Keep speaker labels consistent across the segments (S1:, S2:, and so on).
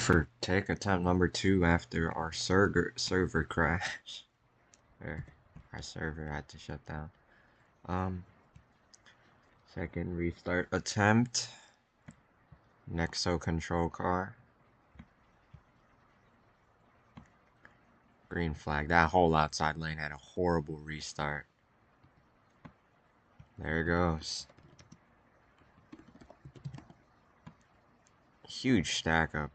S1: for take attempt number 2 after our server crash. Our server had to shut down. Second restart attempt. Nexo control car. Green flag. That whole outside lane had a horrible restart. There it goes. Huge stack up.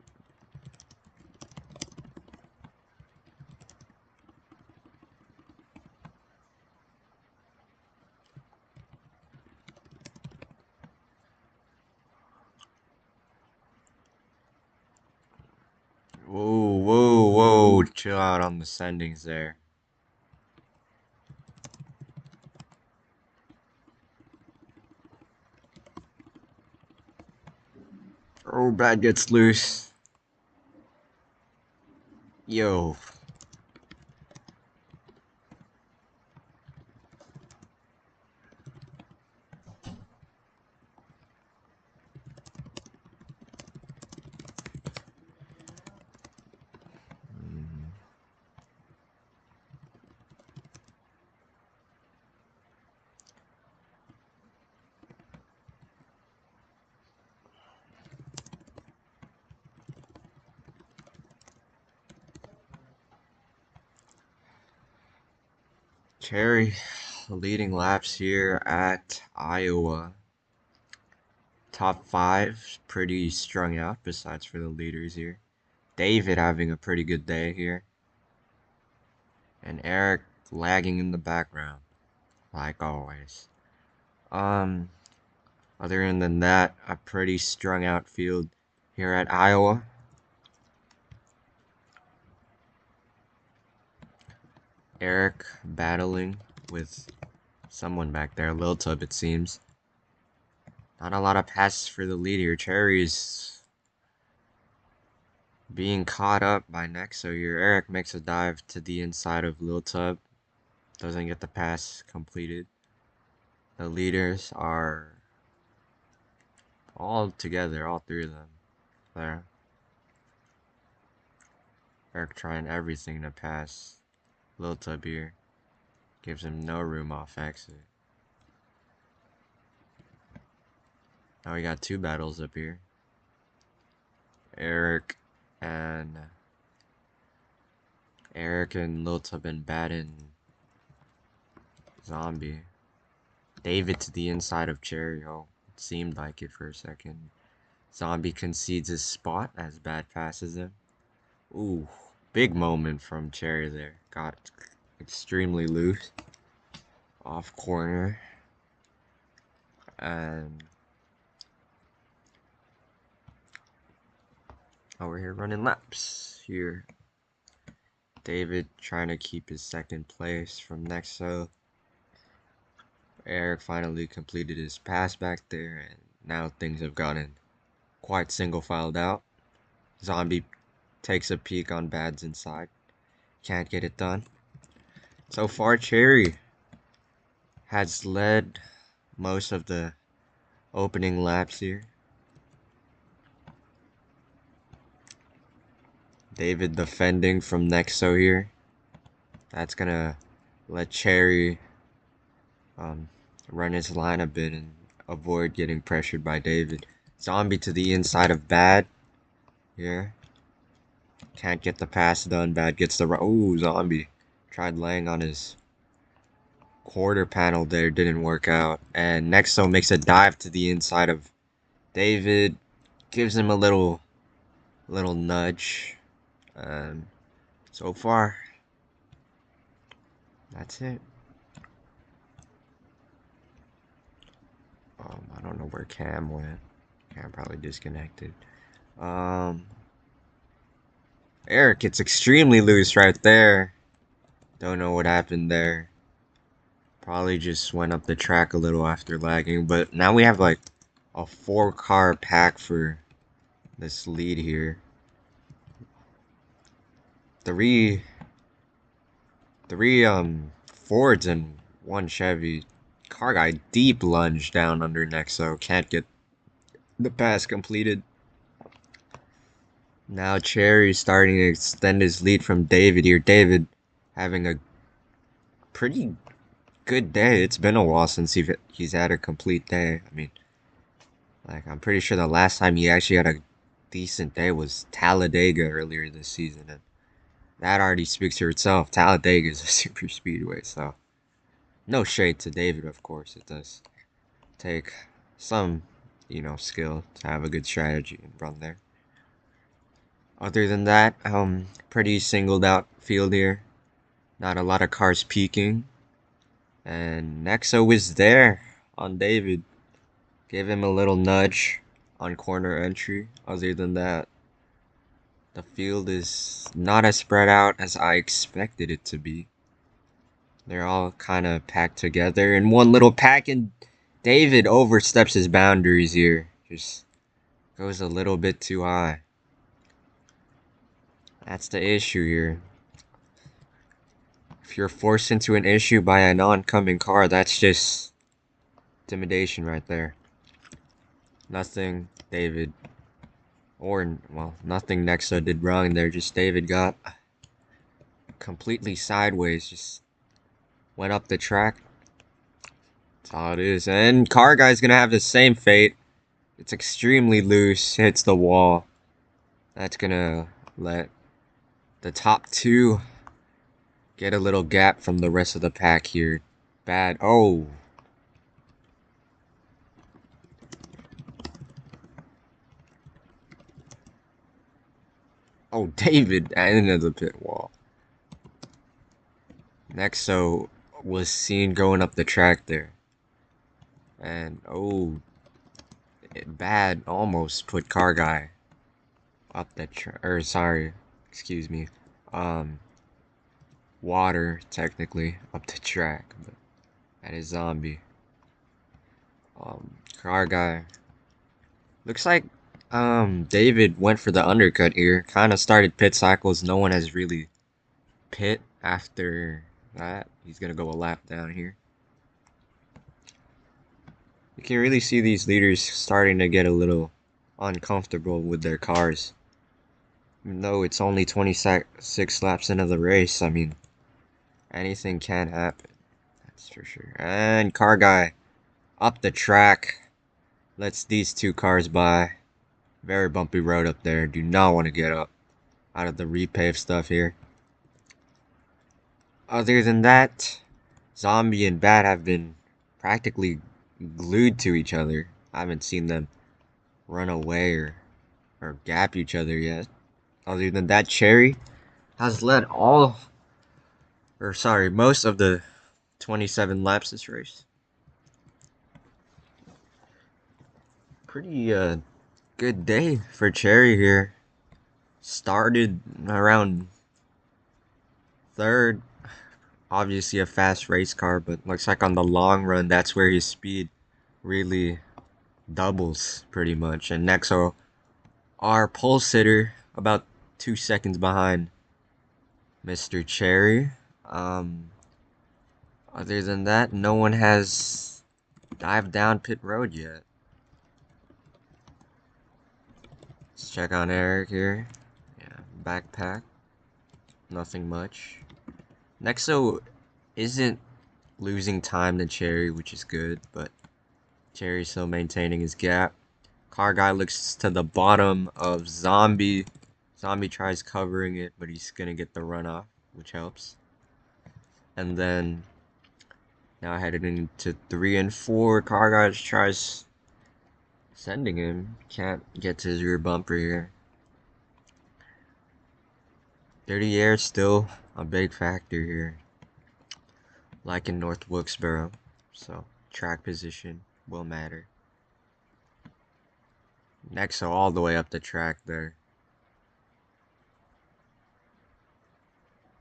S1: Whoa, whoa, whoa. Chill out on the sendings there. Oh, bad gets loose. Yo. Cherry leading laps here at Iowa. Top 5, pretty strung out besides for the leaders here. David having a pretty good day here. And Eric lagging in the background, like always. Other than that, a pretty strung out field here at Iowa. Eric battling with someone back there, Lil Tub it seems. Not a lot of passes for the lead here. Cherry's being caught up by Nexo here. Eric makes a dive to the inside of Lil Tub. Doesn't get the pass completed. The leaders are all together, all 3 of them. There. Eric trying everything to pass Lil Tub here. Gives him no room off exit. Now we got 2 battles up here. Eric and Lil Tub and Baden Zombie. David to the inside of Cherry. Oh, it seemed like it for a second. Zombie concedes his spot as Bad passes him. Ooh, big moment from Cherry there. Got extremely loose. Off corner. And we're here running laps here. David trying to keep his second place from Nexo. Eric finally completed his pass back there, and now things have gotten quite single filed out. Zombie takes a peek on Bad's inside. Can't get it done. So far, Cherry has led most of the opening laps here. David defending from Nexo here. That's gonna let Cherry run his line a bit and avoid getting pressured by David. Zombie to the inside of Bad here. Can't get the pass done. Bad gets the... Ooh, Zombie tried laying on his quarter panel there. Didn't work out. And Nexo makes a dive to the inside of David. Gives him a little nudge. So far, that's it. I don't know where Cam went. Cam probably disconnected. Eric gets extremely loose right there. Don't know what happened there. Probably just went up the track a little after lagging. But now we have like a 4-car pack for this lead here. Three Fords and 1 Chevy. Car guy deep lunge down under Nexo. Can't get the pass completed. Now Cherry's starting to extend his lead from David here. David having a pretty good day. It's been a while since he's had a complete day. I mean, like I'm pretty sure the last time he actually had a decent day was Talladega earlier this season, and that already speaks for itself. Talladega is a super speedway, so no shade to David, of course. It does take some, skill to have a good strategy and run there. Other than that, pretty singled out field here. Not a lot of cars peeking. And Nexo is there on David. Gave him a little nudge on corner entry. Other than that, the field is not as spread out as I expected it to be. They're all kind of packed together in one little pack, and David oversteps his boundaries here. Just goes a little bit too high. That's the issue here. If you're forced into an issue by an oncoming car, that's just intimidation right there. Nothing David, or, well, nothing Nexa did wrong there. Just David got completely sideways. Just went up the track. That's all it is. And car guy's gonna have the same fate. It's extremely loose. Hits the wall. That's gonna let the top two get a little gap from the rest of the pack here. Bad. Oh. Oh, David into the pit wall. Nexo was seen going up the track there. And, oh, bad almost put car guy up the track. Or, sorry, excuse me. Water, technically, up the track. But that is zombie. Car guy. Looks like David went for the undercut here. Kind of started pit cycles. No one has really pit after that. He's gonna go a lap down here. You can really see these leaders starting to get a little uncomfortable with their cars. Even though it's only 26 laps into the race, I mean, anything can happen. That's for sure. And car guy up the track. Lets these two cars by. Very bumpy road up there. Do not want to get up out of the repave stuff here. Other than that, Zombie and Bat have been practically glued to each other. I haven't seen them run away or gap each other yet. Other than that, Cherry has led most of the 27 laps this race. Pretty good day for Cherry here. Started around third. Obviously a fast race car, but looks like on the long run, that's where his speed really doubles pretty much. And Nexo, our pole sitter, about 2 seconds behind Mr. Cherry. Other than that, no one has dived down pit road yet. Let's check on Eric here. Yeah, backpack. Nothing much. Nexo isn't losing time to Cherry, which is good, but Cherry's still maintaining his gap. Car guy looks to the bottom of Zombie. Zombie tries covering it, but he's gonna get the runoff, which helps. And then now headed into 3 and 4. Car guy tries sending him. Can't get to his rear bumper here. Dirty air still a big factor here, like in North Wilkesboro. So track position will matter. Nexo all the way up the track there.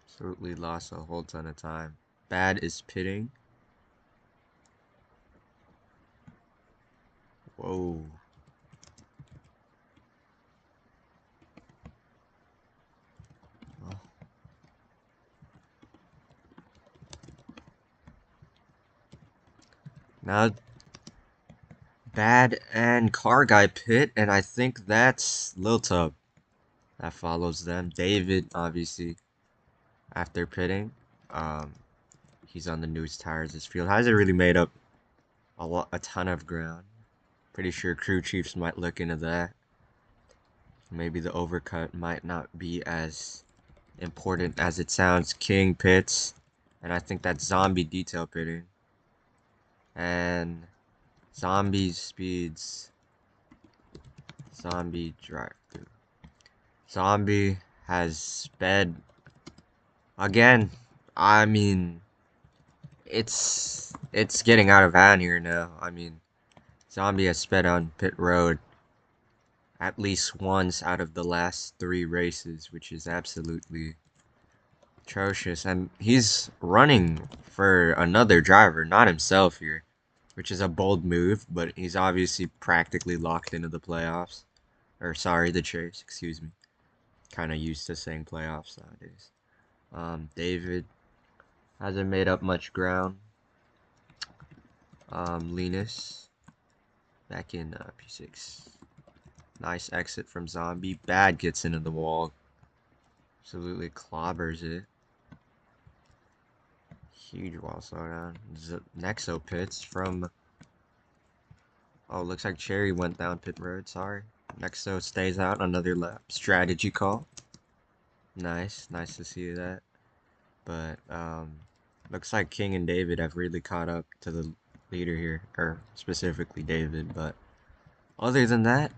S1: Absolutely lost a whole ton of time. Bad is pitting. Whoa. Well. Now Bad and car guy pit, and I think that's Lil Tub. that follows them. David, obviously, after pitting, um, he's on the newest tires. This field hasn't really made up a ton of ground. Pretty sure crew chiefs might look into that. Maybe the overcut might not be as important as it sounds. King pits, and I think that's zombie detail pitting. And zombie speeds, zombie drive through. Zombie has sped again. I mean, it's getting out of hand here now. I mean, Zombie has sped on pit road at least once out of the last 3 races, which is absolutely atrocious. And he's running for another driver, not himself here, which is a bold move, but he's obviously practically locked into the playoffs. Or, sorry, the chase, excuse me. Kind of used to saying playoffs nowadays. David hasn't made up much ground. Linus back in P6. Nice exit from Zombie. Bad gets into the wall. Absolutely clobbers it. Huge wall slowdown. Nexo pits from... Oh, looks like Cherry went down pit road. Sorry. Nexo stays out. Another lap. Strategy call. Nice. Nice to see that. But, looks like King and David have really caught up to the leader here. Or, specifically David. But, other than that...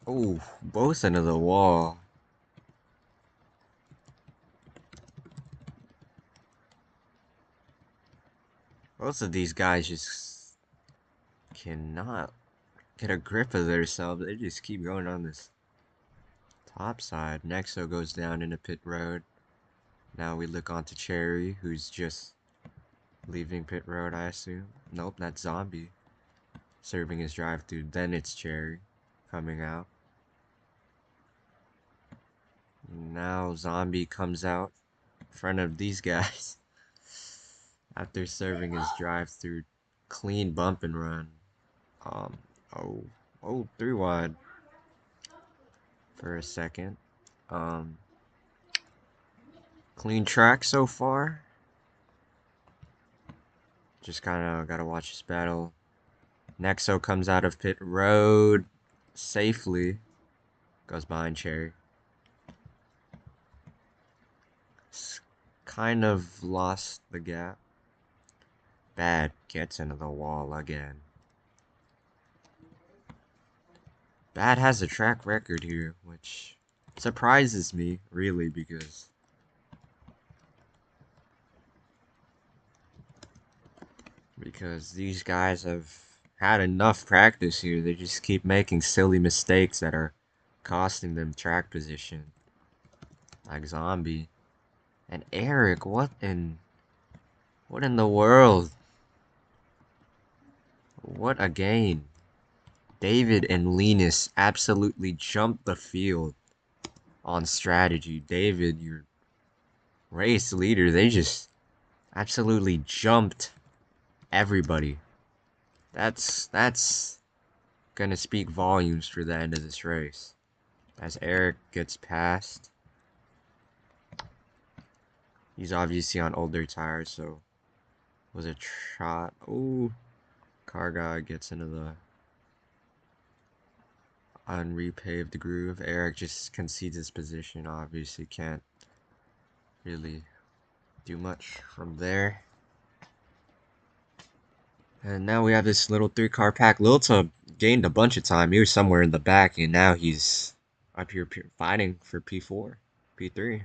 S1: Oh, both into the wall. Both of these guys just cannot get a grip of themselves. They just keep going on this top side. Nexo goes down into pit road. Now we look onto Cherry, who's just leaving pit road, I assume. Nope, that's Zombie serving his drive through. Then it's Cherry coming out. Now Zombie comes out in front of these guys after serving his drive through. Clean bump and run. Um, oh, 3 wide for a second. Clean track so far. Just kind of gotta watch this battle. Nexo comes out of pit road safely. Goes behind Cherry. Kind of lost the gap. Bad gets into the wall again. Bad has a track record here, which surprises me, really, because these guys have had enough practice here. They just keep making silly mistakes that are costing them track position. Like Zombie. And Eric, what in the world? What a game. David and Linus absolutely jumped the field on strategy. David, your race leader, they just absolutely jumped everybody. That's gonna speak volumes for the end of this race. As Eric gets past, he's obviously on older tires, so was a trot. Ooh, car guy gets into the unrepaved groove. Eric just concedes his position. Obviously can't really do much from there. And now we have this little 3-car pack. Lilta gained a bunch of time. He was somewhere in the back, and now he's up here fighting for P4, P3.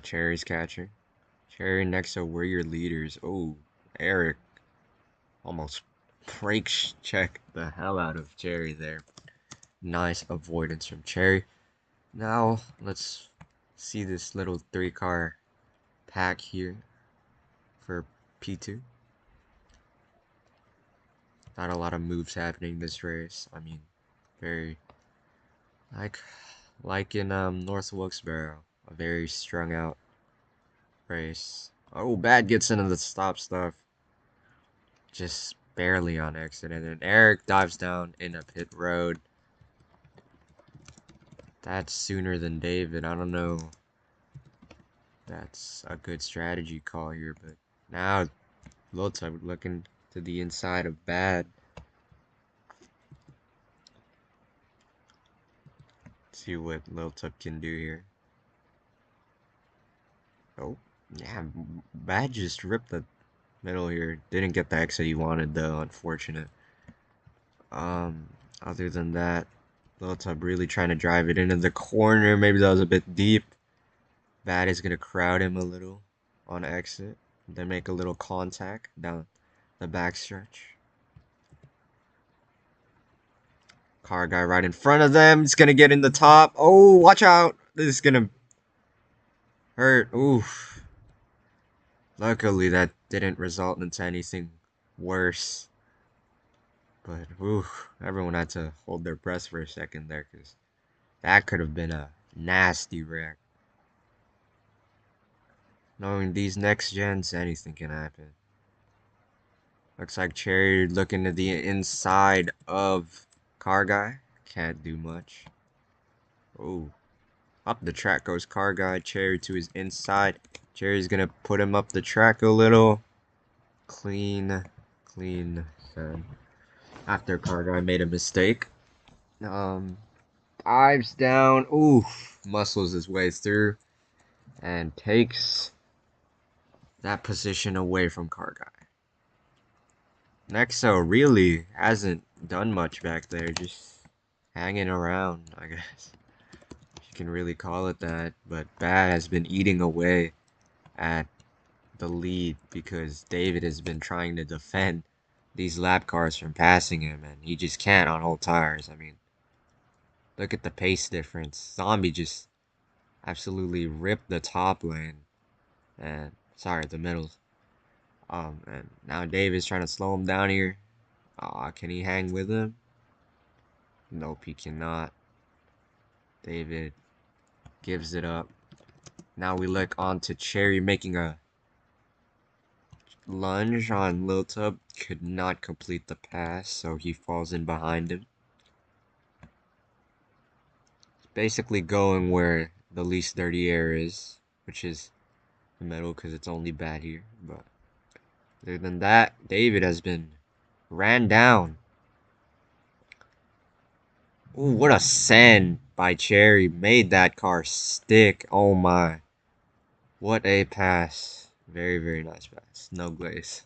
S1: Cherry's catching. Cherry and Nexo were your leaders. Oh, Eric almost brakes check the hell out of Cherry there. Nice avoidance from Cherry. Now, let's see this little 3-car pack here for P2. Not a lot of moves happening this race. I mean, very like in North Wilkesboro, a very strung out race. Oh, Bad gets into the stop stuff. Just barely on exit, and then Eric dives down in a pit road. That's sooner than David. I don't know. That's a good strategy call here, but now Lota looking to the inside of Bad. See what Liltup can do here. Oh, yeah, Bad just ripped the middle here. Didn't get the exit he wanted though, unfortunate. Um, Other than that, Liltup really trying to drive it into the corner. Maybe that was a bit deep. Bad is gonna crowd him a little on exit. Then make a little contact down the backstretch. Car guy right in front of them. He's gonna get in the top. Oh, watch out. This is gonna hurt. Oof. Luckily, that didn't result into anything worse. But, oof, everyone had to hold their breath for a second there because that could have been a nasty wreck. Knowing these next gens, anything can happen. Looks like Cherry looking to the inside of Car Guy. Can't do much. Oh, up the track goes Car Guy. Cherry to his inside. Cherry's gonna put him up the track a little. Clean. So after Car Guy made a mistake. Dives down. Oof. Muscles his way through. And takes that position away from Car Guy. Nexo really hasn't done much back there. Just hanging around, I guess. You can really call it that. But Bad has been eating away at the lead because David has been trying to defend these lap cars from passing him, and he just can't on whole tires. I mean, look at the pace difference. Zombie just absolutely ripped the top lane, and sorry, the middle. And now David's trying to slow him down here. Can he hang with him? Nope, he cannot. David gives it up. Now we look on to Cherry making a lunge on Lil Tub. Could not complete the pass, so he falls in behind him. Basically going where the least dirty air is, which is the middle because it's only bad here. But other than that, David has been ran down. Ooh, what a send by Cherry. Made that car stick. Oh my. What a pass. Very, very nice pass. No glaze.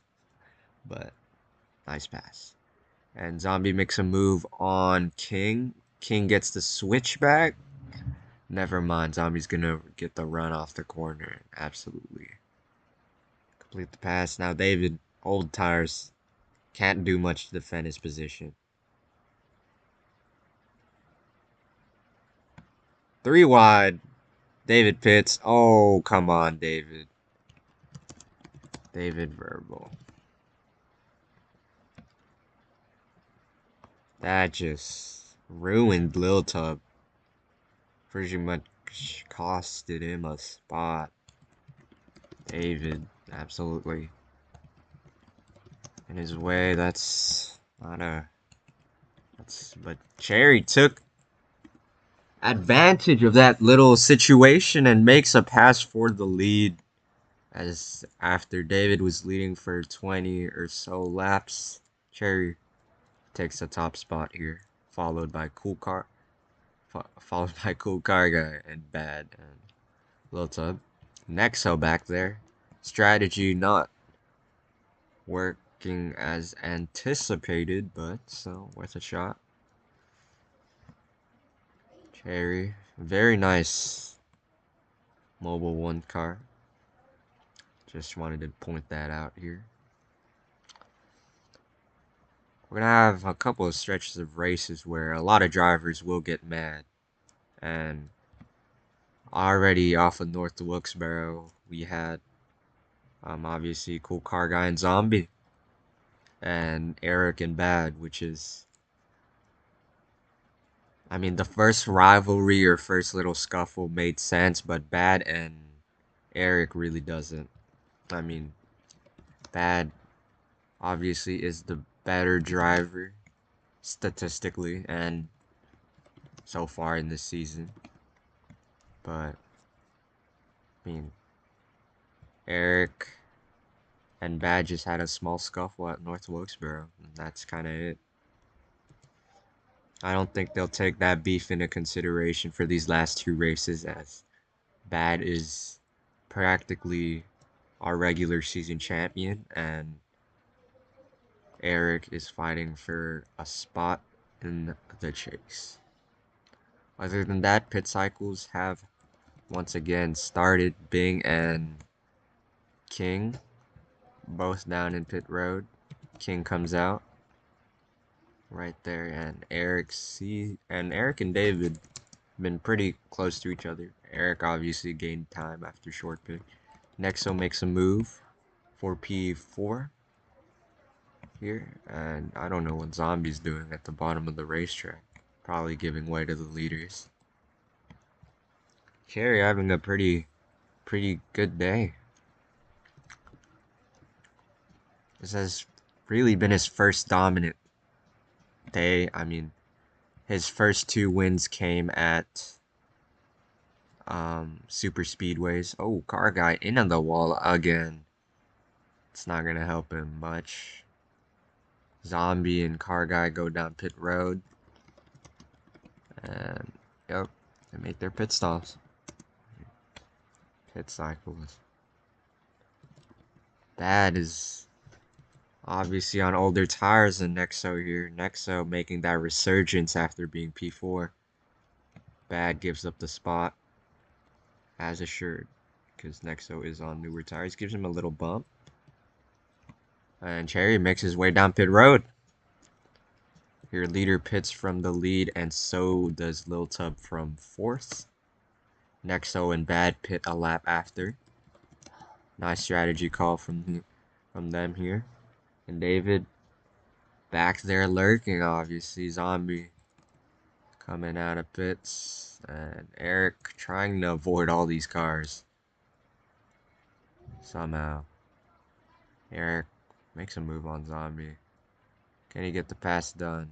S1: But nice pass. And Zombie makes a move on King. King gets the switchback. Never mind. Zombie's gonna get the run off the corner. Absolutely. Complete the pass. Now David, old tires, can't do much to defend his position. 3 wide. David pits. Oh, come on, David. David Verbal. That just ruined Lil Tub. Pretty much costed him a spot. David, absolutely. In his way, that's not a... But Cherry took advantage of that little situation and makes a pass for the lead. As after David was leading for 20 or so laps, Cherry takes the top spot here, followed by Cool Car Guy and Bad and Lil Tub. Nexo back there. Strategy not working as anticipated, but so worth a shot. Cherry, very nice Mobile 1 car. Just wanted to point that out here. We're gonna have a couple of stretches of races where a lot of drivers will get mad. And already off of North Wilkesboro, we had obviously Cool Car Guy and Zombie. And Eric and Bad, which is, I mean, the first rivalry or first little scuffle made sense, but Bad and Eric really doesn't. I mean, Bad obviously is the better driver statistically and so far in this season. But I mean, Eric and Bad just had a small scuffle at North Wilkesboro, and that's kind of it. I don't think they'll take that beef into consideration for these last two races, as Bad is practically our regular season champion, and Eric is fighting for a spot in the chase. Other than that, pit cycles have once again started. Bing and King both down in pit road. King comes out right there, and Eric and David been pretty close to each other. Eric obviously gained time after short pit. Nexo makes a move for P4 here, and I don't know what Zombie's doing at the bottom of the racetrack. Probably giving way to the leaders. Cherry having a pretty good day. This has really been his first dominant day. I mean, his first two wins came at super speedways. Oh, car guy into the wall again. It's not gonna help him much. Zombie and car guy go down pit road, and yep, they make their pit stops. Pit cycles. Bad is obviously on older tires than Nexo here. Nexo making that resurgence after being P4. Bad gives up the spot as assured, because Nexo is on newer tires. Gives him a little bump. And Cherry makes his way down pit road. Your leader pits from the lead, and so does Lil Tub from 4th. Nexo and Bad pit a lap after. Nice strategy call from them here. And David back there lurking, obviously. Zombie coming out of pits. And Eric trying to avoid all these cars. Somehow. Eric makes a move on Zombie. Can he get the pass done?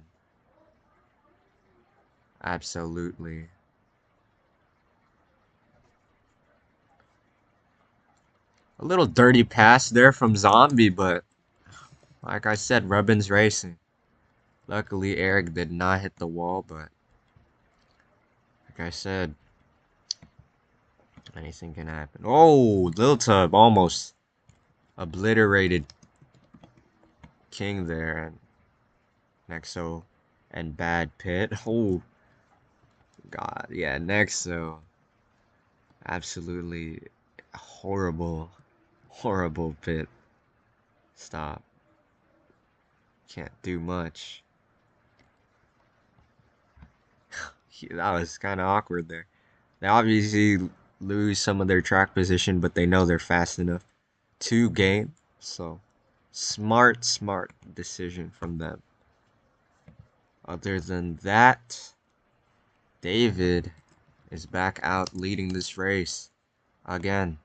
S1: Absolutely. A little dirty pass there from Zombie, but like I said, Rubbin's racing. Luckily, Eric did not hit the wall, but like I said, anything can happen. Oh, Lil Tub almost obliterated King there, and Nexo and Bad Pit. Oh, God, yeah, Nexo. Absolutely horrible, horrible pit stop. Can't do much. That was kind of awkward there. They obviously lose some of their track position, but they know they're fast enough to gain. So, smart decision from them. Other than that, David is back out leading this race again.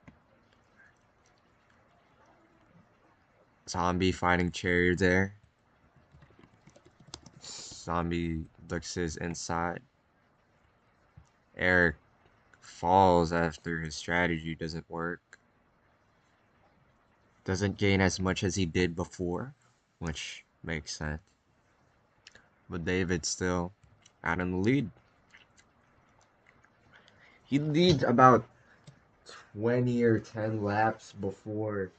S1: Zombie fighting Cherry there. Zombie looks his inside. Eric falls after his strategy doesn't work. Doesn't gain as much as he did before, which makes sense. But David's still out in the lead. He leads about 20 or 10 laps before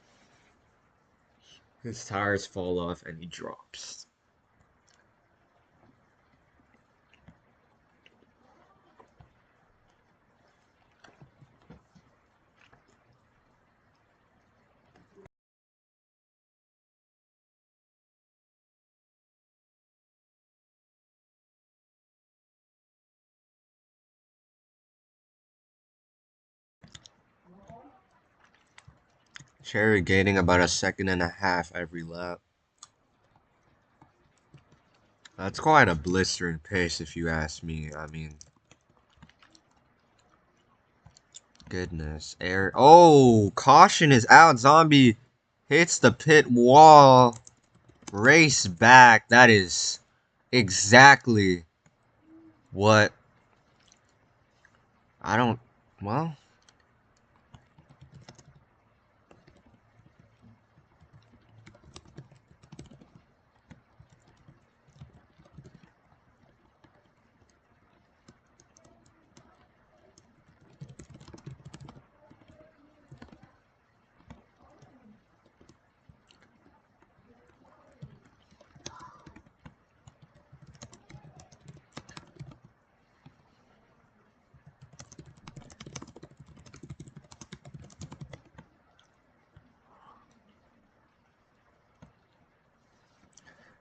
S1: his tires fall off and he drops. Cherry gaining about a second and a half every lap. That's quite a blistering pace if you ask me. I mean, goodness. Air. Oh, caution is out. Zombie hits the pit wall. Race back. That is exactly what I don't. Well,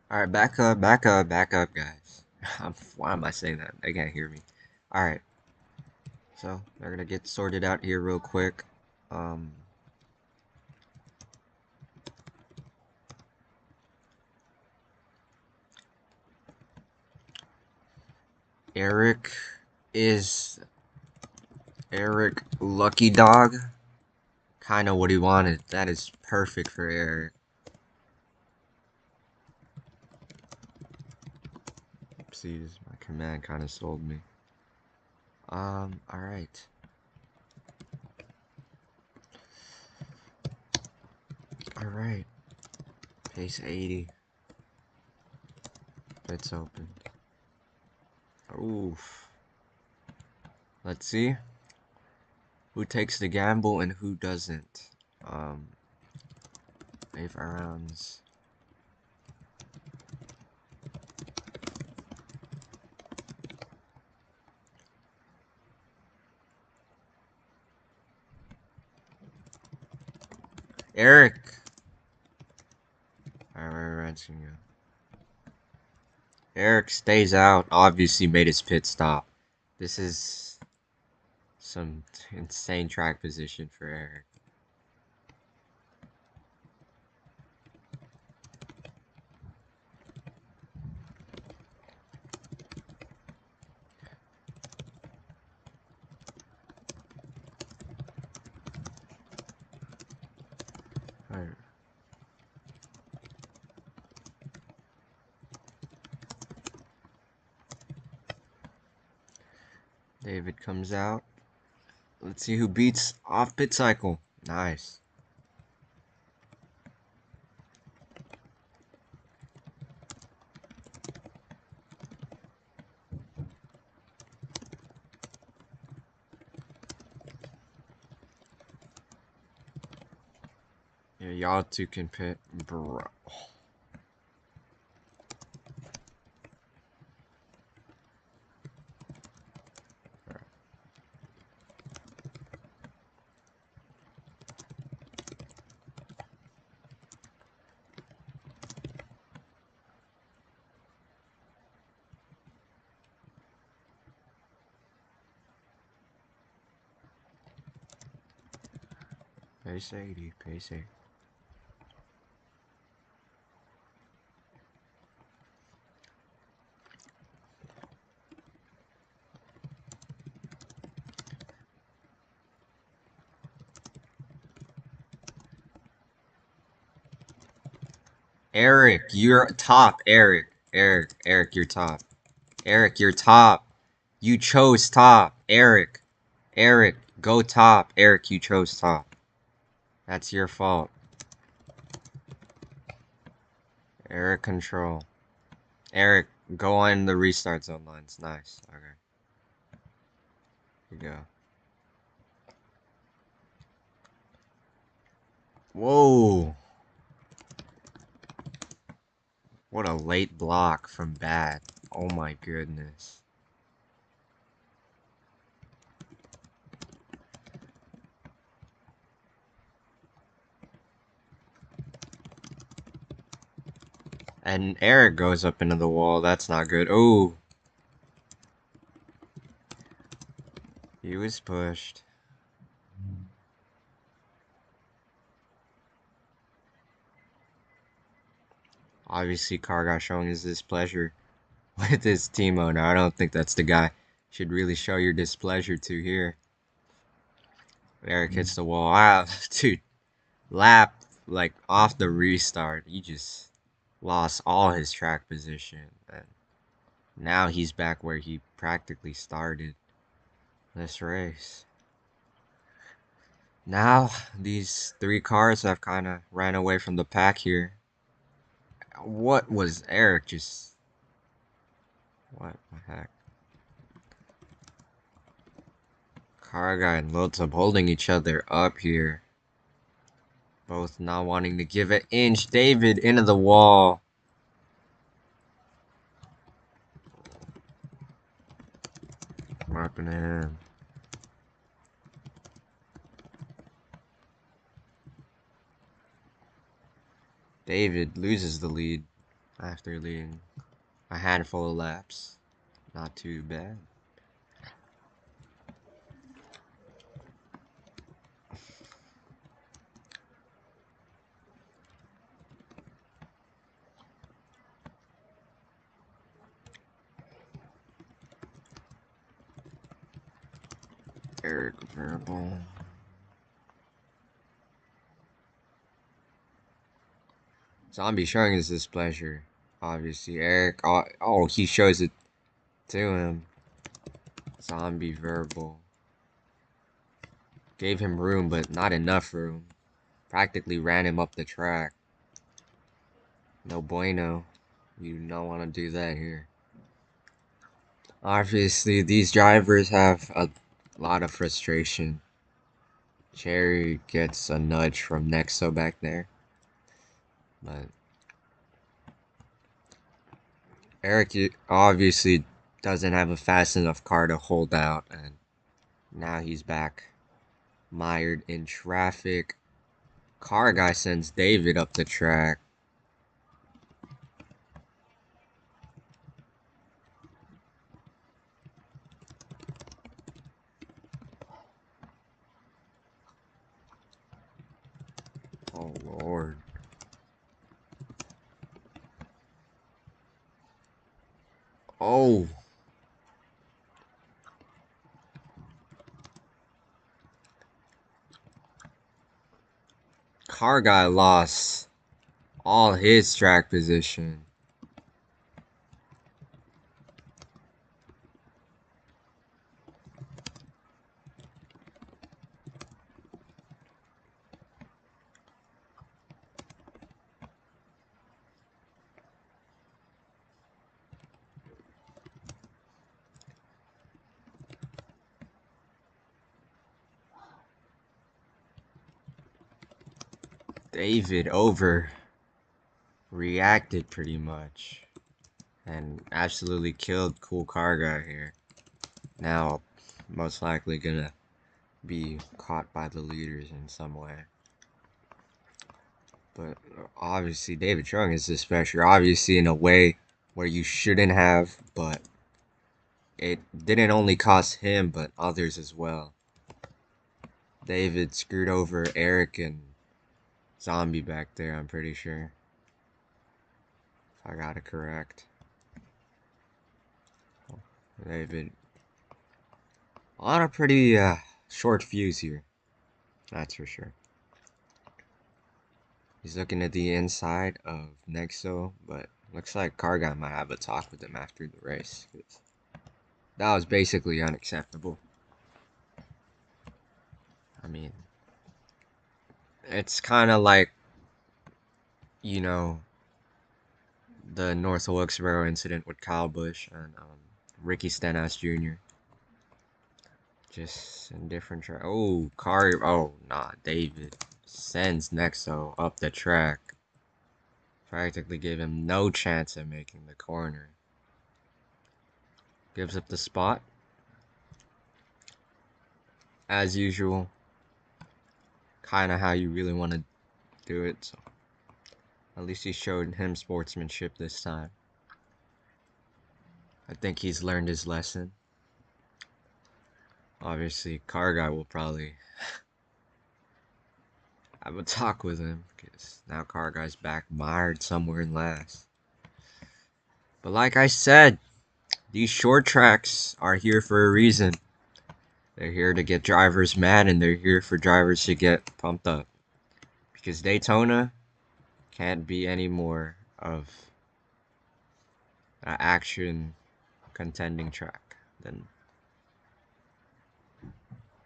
S1: all right, back up, back up, back up, guys. Why am I saying that? They can't hear me. All right, so they're gonna get sorted out here real quick. Um, Eric is Eric Lucky Dog. Kind of what he wanted. That is perfect for Eric. See, my command kind of sold me. All right. All right. Pace 80. It's open. Oof. Let's see who takes the gamble and who doesn't. Um, 5 rounds. Eric. Alright, where rounds can go? Eric stays out. Obviously made his pit stop. This is some insane track position for Eric. Alright. David comes out. Let's see who beats off pit cycle. Nice. Yeah, y'all two can pit. Bro. Pace 80, pace 80. Eric, you're top. Eric, you're top. Eric, you're top. You chose top. Eric, go top. Eric, you chose top. That's your fault. Eric, control. Eric, go on the restart zone lines. Nice. Okay. Here you go. Whoa. What a late block from Bat. Oh my goodness. And Eric goes up into the wall. That's not good. Oh. He was pushed. Obviously, Karga showing his displeasure with his team owner. I don't think that's the guy should really show your displeasure to here. Eric hits the wall. Wow, dude. Lap, like, off the restart. You just... lost all his track position, and now he's back where he practically started this race. Now, these three cars have kind of ran away from the pack here. What was Eric just... What the heck? Car guy and Lotub holding each other up here. Both not wanting to give an inch. David into the wall. What happened to him? David loses the lead after leading a handful of laps. Not too bad. Eric Verbal. Zombie showing his displeasure. Obviously, Eric. Oh, he shows it to him. Zombie Verbal. Gave him room, but not enough room. Practically ran him up the track. No bueno. You don't want to do that here. Obviously, these drivers have a lot of frustration. Cherry gets a nudge from Nexo back there. But Eric obviously doesn't have a fast enough car to hold out, and now he's back mired in traffic. Car guy sends David up the track. Oh, Lord. Oh. Car guy lost all his track position. David reacted pretty much and absolutely killed cool car guy here. Now most likely gonna be caught by the leaders in some way. But obviously David showing his displeasure, obviously in a way where you shouldn't have, but it didn't only cost him but others as well. David screwed over Eric and Zombie back there, I'm pretty sure. If I got it correct. David on a pretty short fuse here. That's for sure. He's looking at the inside of Nexo, but looks like Car Guy might have a talk with him after the race. That was basically unacceptable. I mean, it's kind of like, you know, the North Wilkesboro incident with Kyle Busch and Ricky Stenhouse Jr. Just in different track. Oh, David sends Nexo up the track. Practically gave him no chance at making the corner. Gives up the spot. As usual. Kind of how you really want to do it. So at least he showed him sportsmanship this time. I think he's learned his lesson. Obviously, Car Guy will probably have a talk with him, because now Car Guy's back mired somewhere in last. But like I said, these short tracks are here for a reason. They're here to get drivers mad, and they're here for drivers to get pumped up. Because Daytona can't be any more of an action contending track than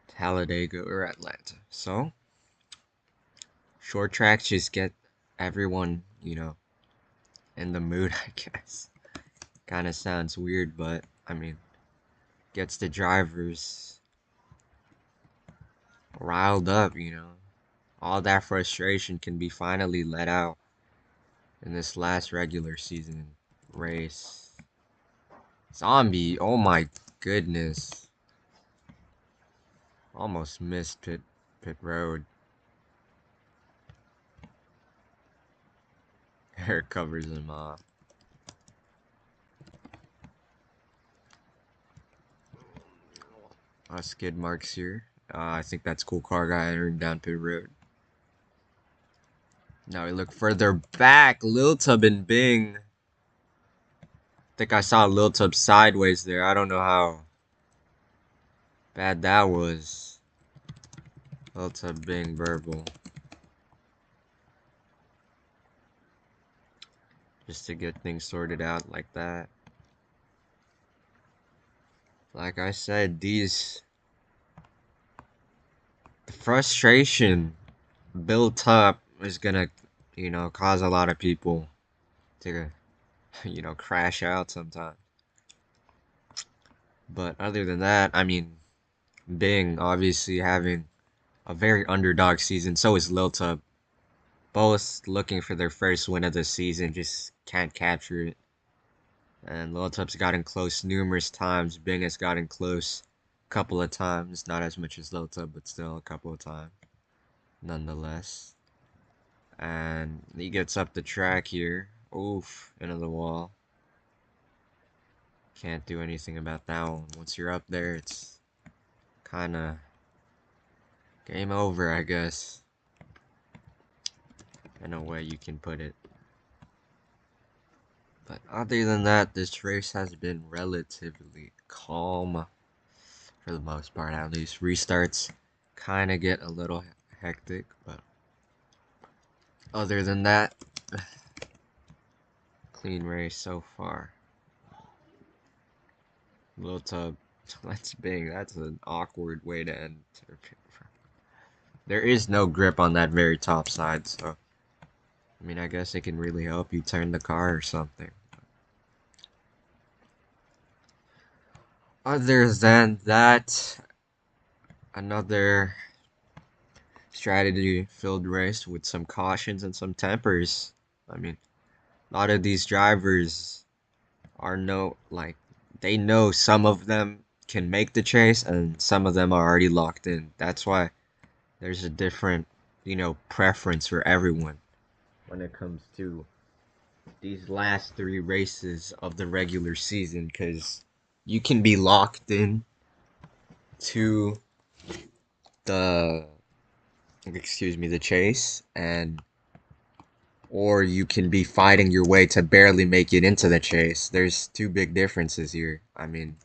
S1: Talladega or Atlanta. So, short tracks just get everyone, in the mood, I guess. Kind of sounds weird, but I mean, gets the drivers riled up. All that frustration can be finally let out in this last regular season race. Zombie, oh my goodness. Almost missed pit road. Eric covers him off. Skid marks here. I think that's cool car guy entering down pit road. Now we look further back. Lil Tub and Bing. I think I saw Lil Tub sideways there. I don't know how bad that was. Lil Tub Bing verbal. Just to get things sorted out like that. Like I said, the frustration built up is gonna, cause a lot of people to, crash out sometimes. But other than that, I mean, Bing obviously having a very underdog season. So is Lil Tub. Both looking for their first win of the season, just can't capture it. And Lil Tub's gotten close numerous times. Bing has gotten close a couple of times. Not as much as Lil Tub, but still a couple of times. Nonetheless. And he gets up the track here. Oof, into the wall. Can't do anything about that one. Once you're up there, it's kind of game over, I guess. In a way you can put it. But other than that, this race has been relatively calm. For the most part, at least. Restarts kind of get a little hectic, but other than that, clean race so far. Lil Tub, that's Bing. That's an awkward way to end. There is no grip on that very top side, so I mean, I guess it can really help you turn the car or something. Other than that, another strategy-filled race with some cautions and some tempers. I mean, a lot of these drivers are they know some of them can make the chase and some of them are already locked in. That's why there's a different, preference for everyone when it comes to these last three races of the regular season, because you can be locked in to the the chase, and or you can be fighting your way to barely make it into the chase. There's two big differences here. I mean,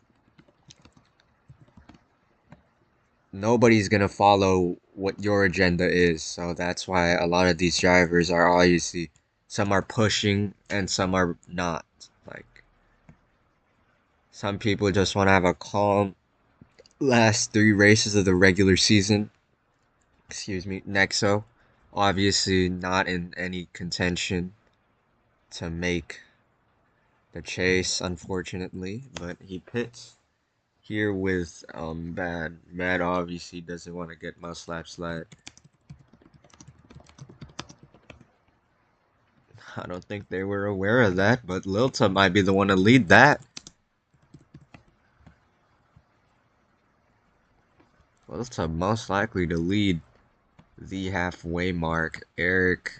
S1: nobody's gonna follow what your agenda is, so that's why a lot of these drivers are obviously, some are pushing and some are not. Like, some people just want to have a calm last three races of the regular season. Nexo, obviously not in any contention to make the chase, unfortunately, but he pits here with Bad. Bad obviously doesn't want to get must lap sled. I don't think they were aware of that, but Lil Tub might be the one to lead that. Lil Tub most likely to lead the halfway mark. Eric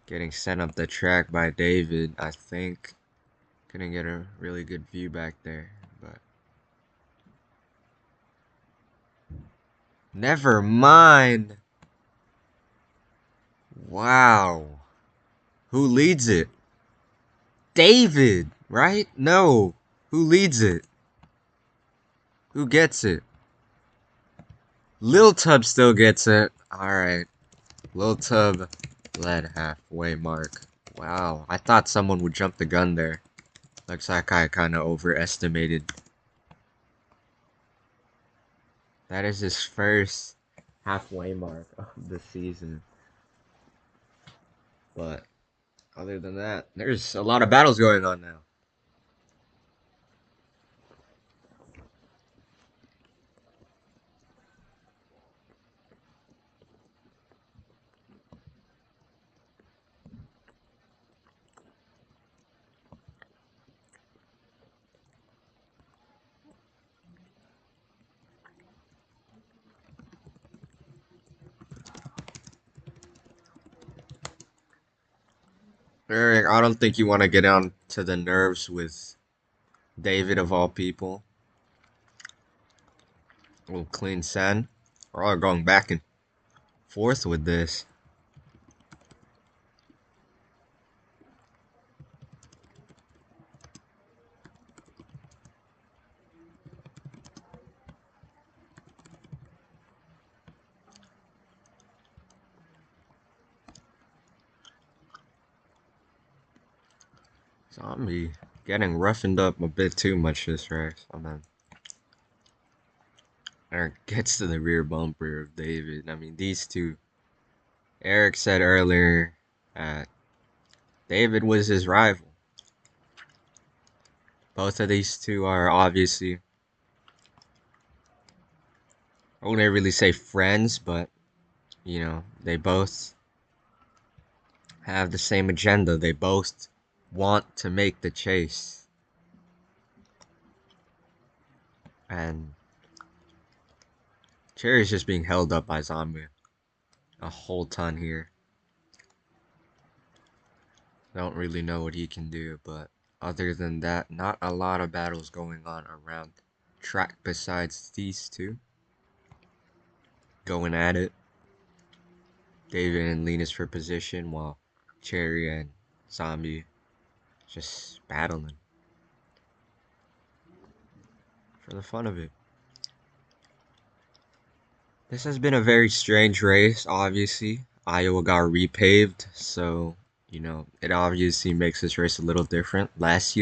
S1: getting sent up the track by David, I think. Couldn't get a really good view back there, but never mind. Wow. Who leads it? David, right? No. Who leads it? Who gets it? Lil Tub still gets it. Alright. Lil Tub led halfway mark. Wow, I thought someone would jump the gun there. Looks like I kind of overestimated. That is his first halfway mark of the season. But other than that, there's a lot of battles going on now. Eric, I don't think you want to get on to the nerves with David of all people. A little clean send. We're all going back and forth with this. Zombie getting roughened up a bit too much this race. I mean, Eric gets to the rear bumper of David. I mean, these two. Eric said earlier that David was his rival. Both of these two are obviously, I wouldn't really say friends, but, they both have the same agenda. They both want to make the chase. And Cherry's just being held up by Zombie a whole ton here. Don't really know what he can do, but other than that, not a lot of battles going on around track besides these two. Going at it. David and Linus for position while Cherry and Zombie just battling for the fun of it. This has been a very strange race, obviously. Iowa got repaved, so, it obviously makes this race a little different. Last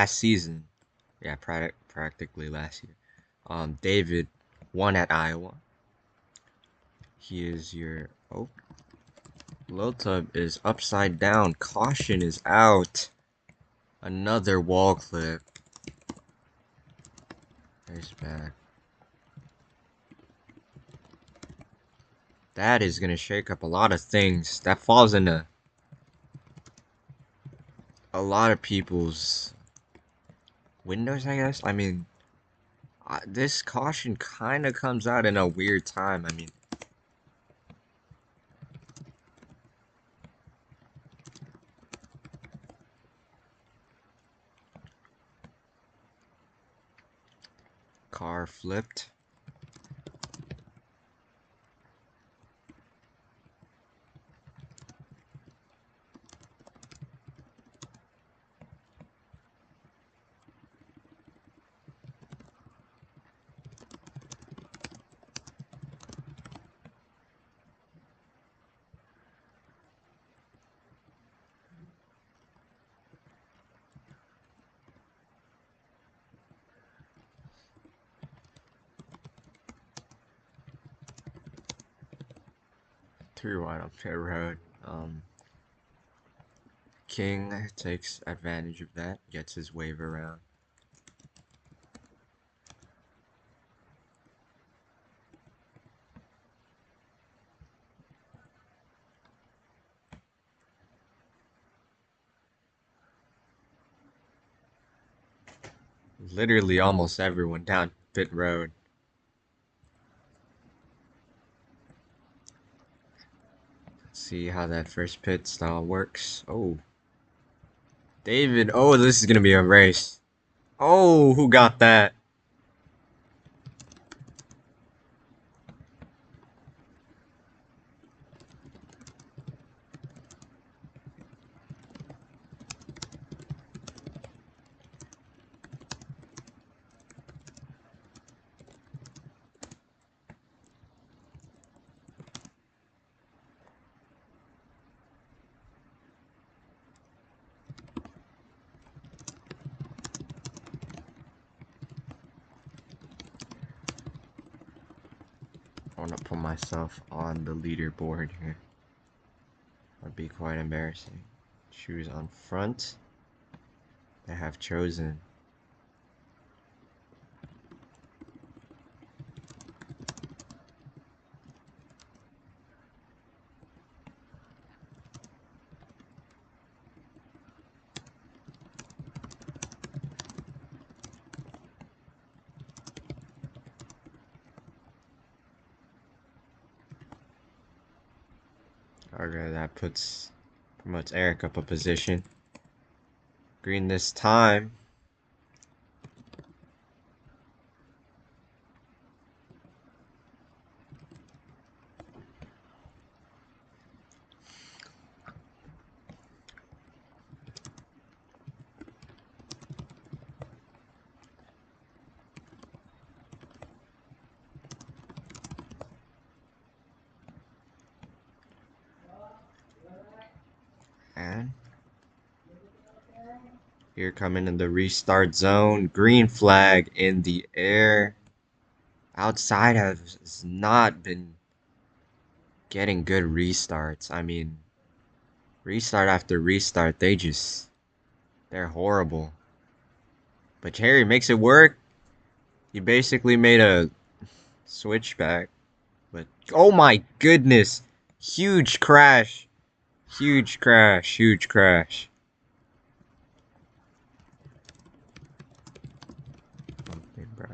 S1: season. Yeah, practically last year. David won at Iowa. He is your... Oh, low tub is upside down. Caution is out. Another wall clip. There's bad. That is gonna shake up a lot of things. That falls into a lot of people's windows, I guess. I mean, this caution kind of comes out in a weird time. I mean, car flipped. Too wide up pit road. King takes advantage of that, gets his wave around. Literally almost everyone down pit road. Let's see how that first pit stall works. Oh, David. Oh, this is gonna be a race. Oh, who got that? want to put myself on the leaderboard here. Would be quite embarrassing. Choose on front. They have chosen. Okay, that promotes Eric up a position. Green this time. And here coming in the restart zone. Green flag in the air. Outside has not been getting good restarts. I mean, restart after restart, they're horrible. But Cherry makes it work. He basically made a switchback. But oh my goodness. Huge crash. Huge crash. Huge crash. Okay, bro.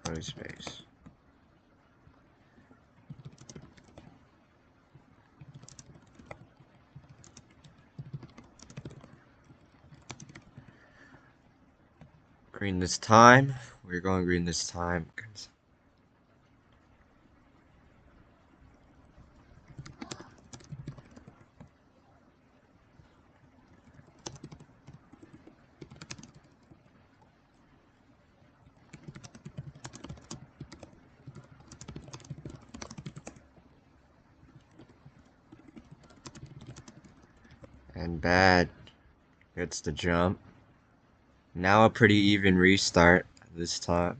S1: No space. Green this time. We're going green this time. And bad gets the jump. Now a pretty even restart this time.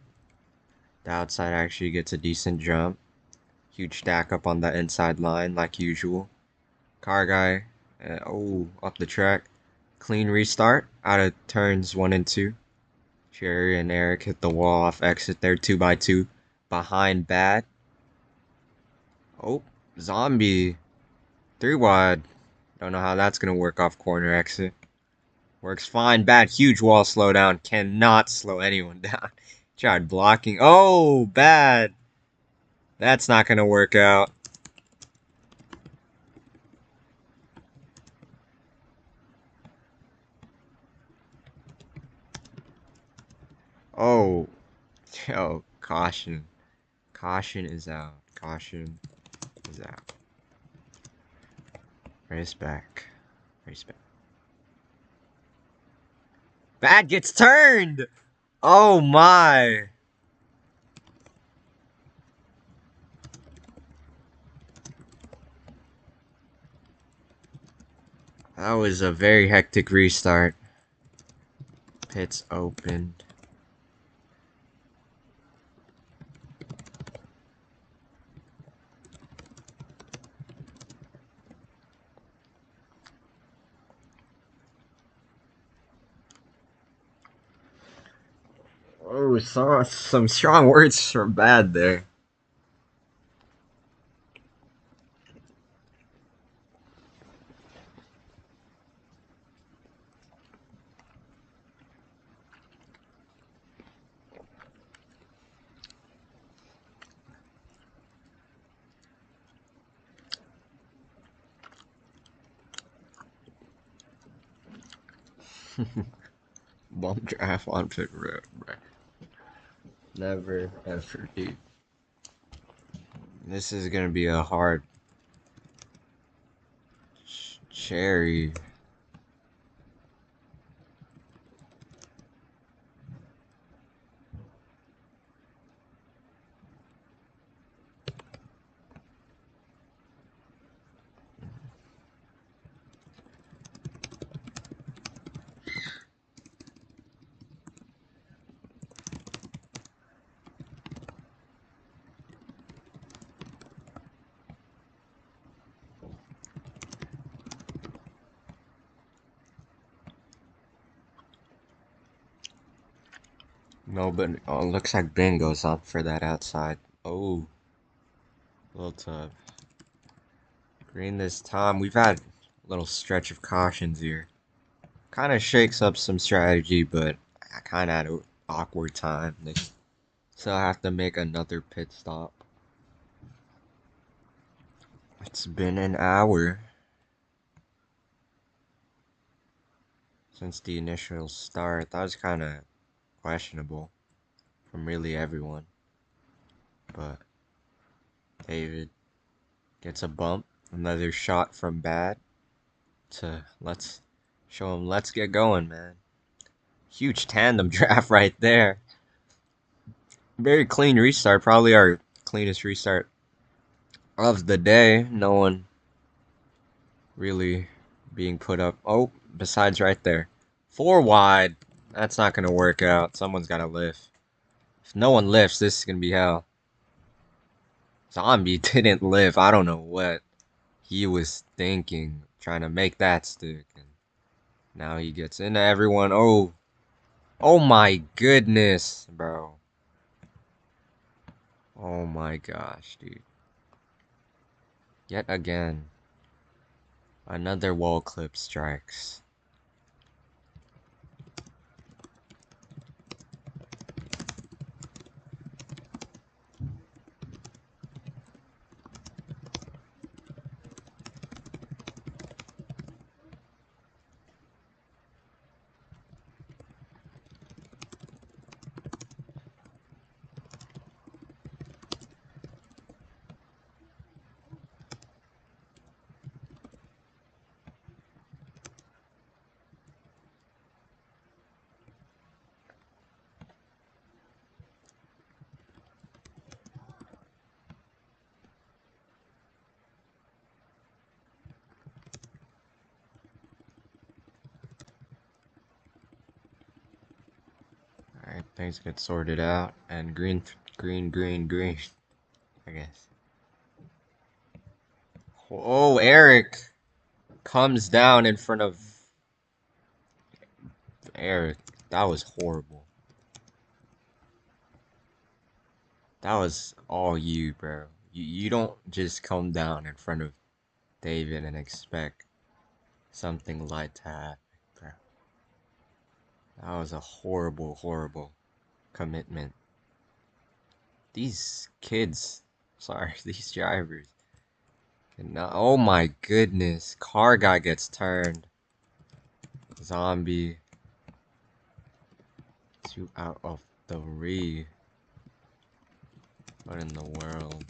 S1: The outside actually gets a decent jump. Huge stack up on the inside line like usual. Car guy, up the track. Clean restart out of turns 1 and 2. Cherry and Eric hit the wall off exit there 2x2. Behind bad. Oh, zombie. 3 wide. Don't know how that's going to work off corner exit. Works fine. Bad. Huge wall slowdown. Cannot slow anyone down. Tried blocking. Oh, bad. That's not going to work out. Oh. Oh, caution. Caution is out. Caution is out. Race back. Race back. Bad gets turned! Oh my! That was a very hectic restart. Pits opened. Oh, saw some strong words from bad there. Bump draft on pit road, bro. Never ever, dude. This is gonna be a hard cherry. No, but oh, looks like Bingo's up for that outside. Oh, little tough. Green this time. We've had a little stretch of cautions here. Kind of shakes up some strategy, but I kind of had an awkward time. So I have to make another pit stop. It's been an hour since the initial start. That was kind of questionable from really everyone. But David gets a bump. Another shot from bad to let's show him let's get going, man. Huge tandem draft right there. Very clean restart. Probably our cleanest restart of the day. No one really being put up. Oh, besides right there. 4 wide. That's not going to work out. Someone's got to lift. If no one lifts, this is going to be hell. Zombie didn't lift. I don't know what he was thinking. Trying to make that stick. And now he gets into everyone. Oh. Oh my goodness, bro. Oh my gosh, dude. Yet again. Another wall clip strikes. Alright, things get sorted out. And green, green, green, green. I guess. Oh, Eric comes down in front of Eric. That was horrible. That was all you, bro. You don't just come down in front of David and expect something like to happen, bro. That was a horrible, horrible commitment. These kids, sorry, these drivers. Cannot, oh my goodness. Car guy gets turned. Zombie. 2 out of 3. What in the world?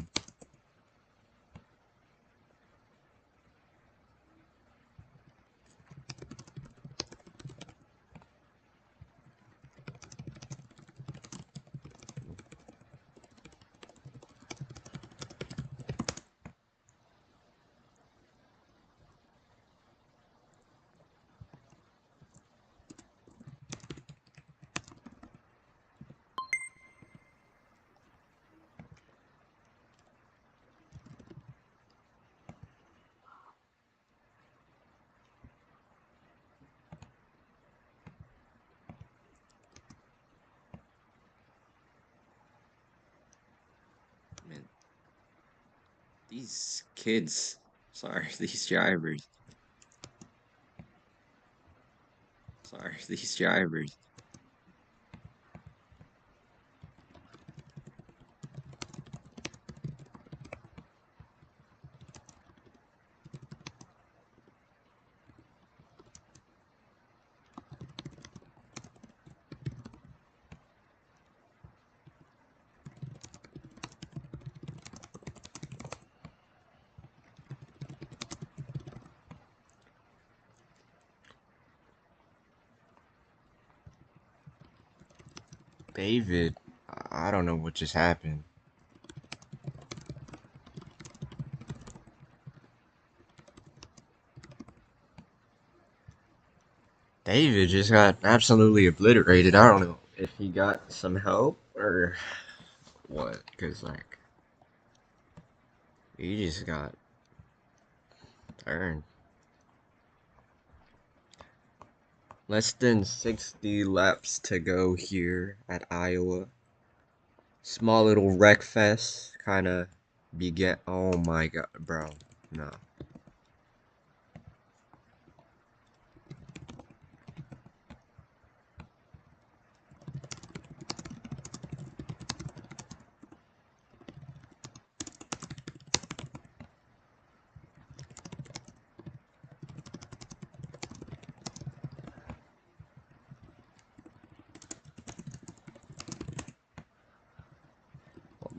S1: Man, these kids, sorry, these drivers. Sorry, these drivers. David, I don't know what just happened. David just got absolutely obliterated. I don't know if he got some help or what, because, like, he just got turned. Less than 60 laps to go here at Iowa. Small little wreck fest kind of began. Oh my god, bro. No.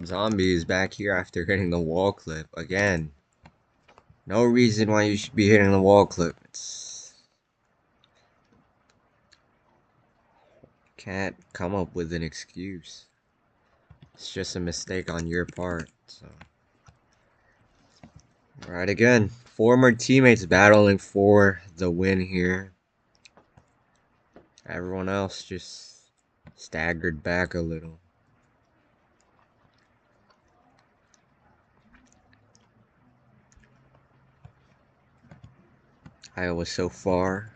S1: Zombie is back here after hitting the wall clip again. No reason why you should be hitting the wall clip. It's can't come up with an excuse. It's just a mistake on your part. So, right again, former teammates battling for the win here. Everyone else just staggered back a little. Iowa so far.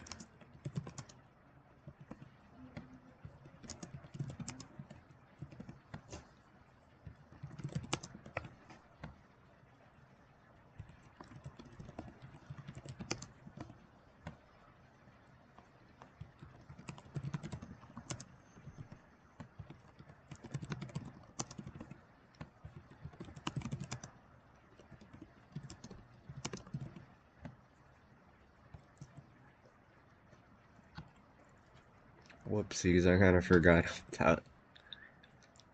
S1: Whoopsies, I kind of forgot about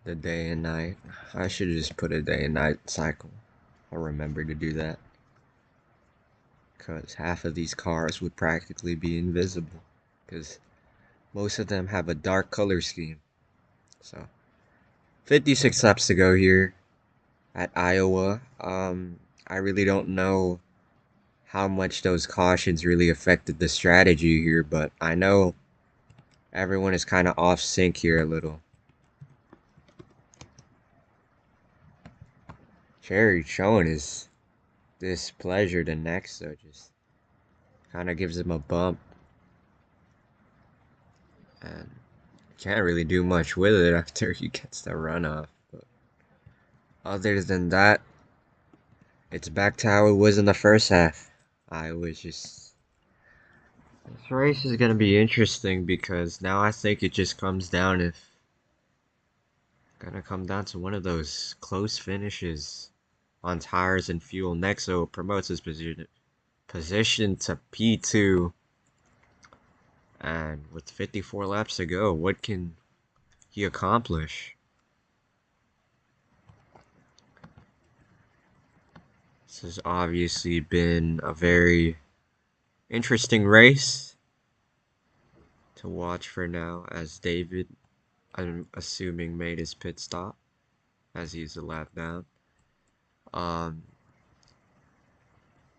S1: the day and night. I should have just put a day and night cycle. I'll remember to do that. Because half of these cars would practically be invisible. Because most of them have a dark color scheme. So, 56 laps to go here at Iowa. I really don't know how much those cautions really affected the strategy here, but I know everyone is kind of off sync here a little. Cherry showing his displeasure to Nexo, just kind of gives him a bump. And can't really do much with it after he gets the runoff. But other than that, it's back to how it was in the first half. I was just... This race is going to be interesting because now I think it just comes down if... Gonna come down to one of those close finishes on tires and fuel. Nexo promotes his position to P2. And with 54 laps to go, what can he accomplish? This has obviously been a very interesting race to watch for now, as David, I'm assuming, made his pit stop as he's a lap down.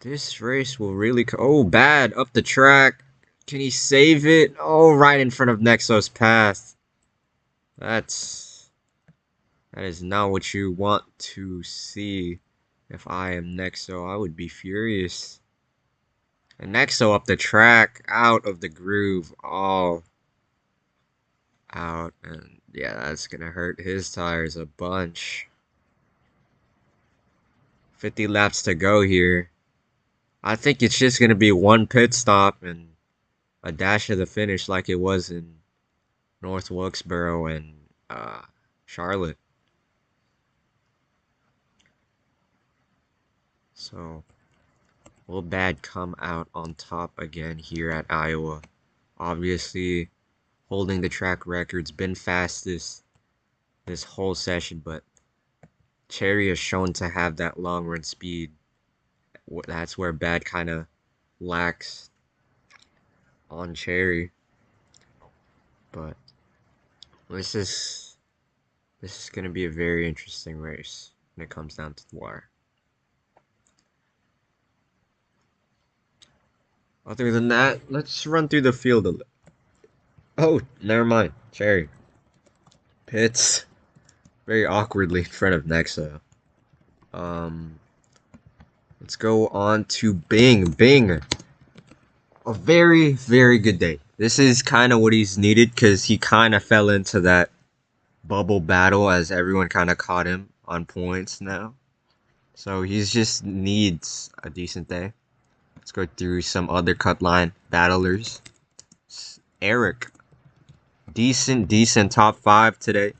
S1: This race will really... Oh, bad! Up the track! Can he save it? Oh, right in front of Nexo's path. That is not what you want to see. If I am Nexo, I would be furious. And Nexo up the track, out of the groove, all out. And yeah, that's gonna hurt his tires a bunch. 50 laps to go here. I think it's just gonna be one pit stop and a dash of the finish like it was in North Wilkesboro and Charlotte. So, will Bad come out on top again here at Iowa? Obviously, holding the track records, been fastest this whole session, but Cherry is shown to have that long run speed. That's where Bad kind of lacks on Cherry. But this is going to be a very interesting race when it comes down to the wire. Other than that, let's run through the field a little. Oh, never mind. Cherry pits very awkwardly in front of Nexa. Let's go on to Bing. Bing. A very, very good day. This is kind of what he's needed because he kind of fell into that bubble battle as everyone kind of caught him on points now. So he's just needs a decent day. Let's go through some other cut line battlers. Eric, decent top 5 today.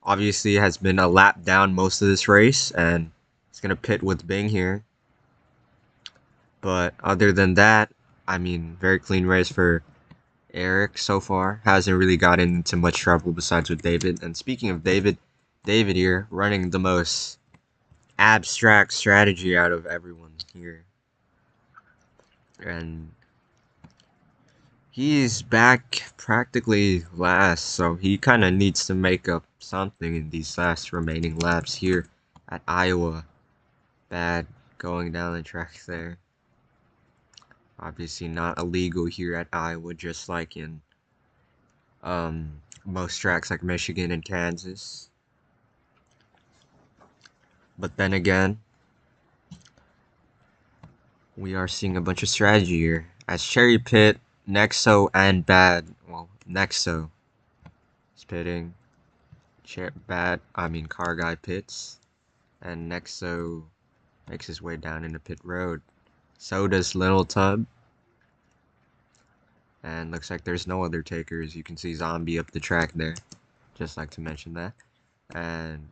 S1: Obviously has been a lap down most of this race and he's gonna pit with Bing here. But other than that, I mean, very clean race for Eric so far. Hasn't really gotten into much trouble besides with David. And speaking of David, David here running the most abstract strategy out of everyone here. And he's back practically last, so he kind of needs to make up something in these last remaining laps here at Iowa. Bad going down the track there. Obviously not illegal here at Iowa, just like in most tracks like Michigan and Kansas. But then again, we are seeing a bunch of strategy here. As Cherry Pit, Nexo, and Bad. Well, Nexo is pitting. Car Guy pits. And Nexo makes his way down into pit road. So does Little Tub. And looks like there's no other takers. You can see Zombie up the track there. Just like to mention that. And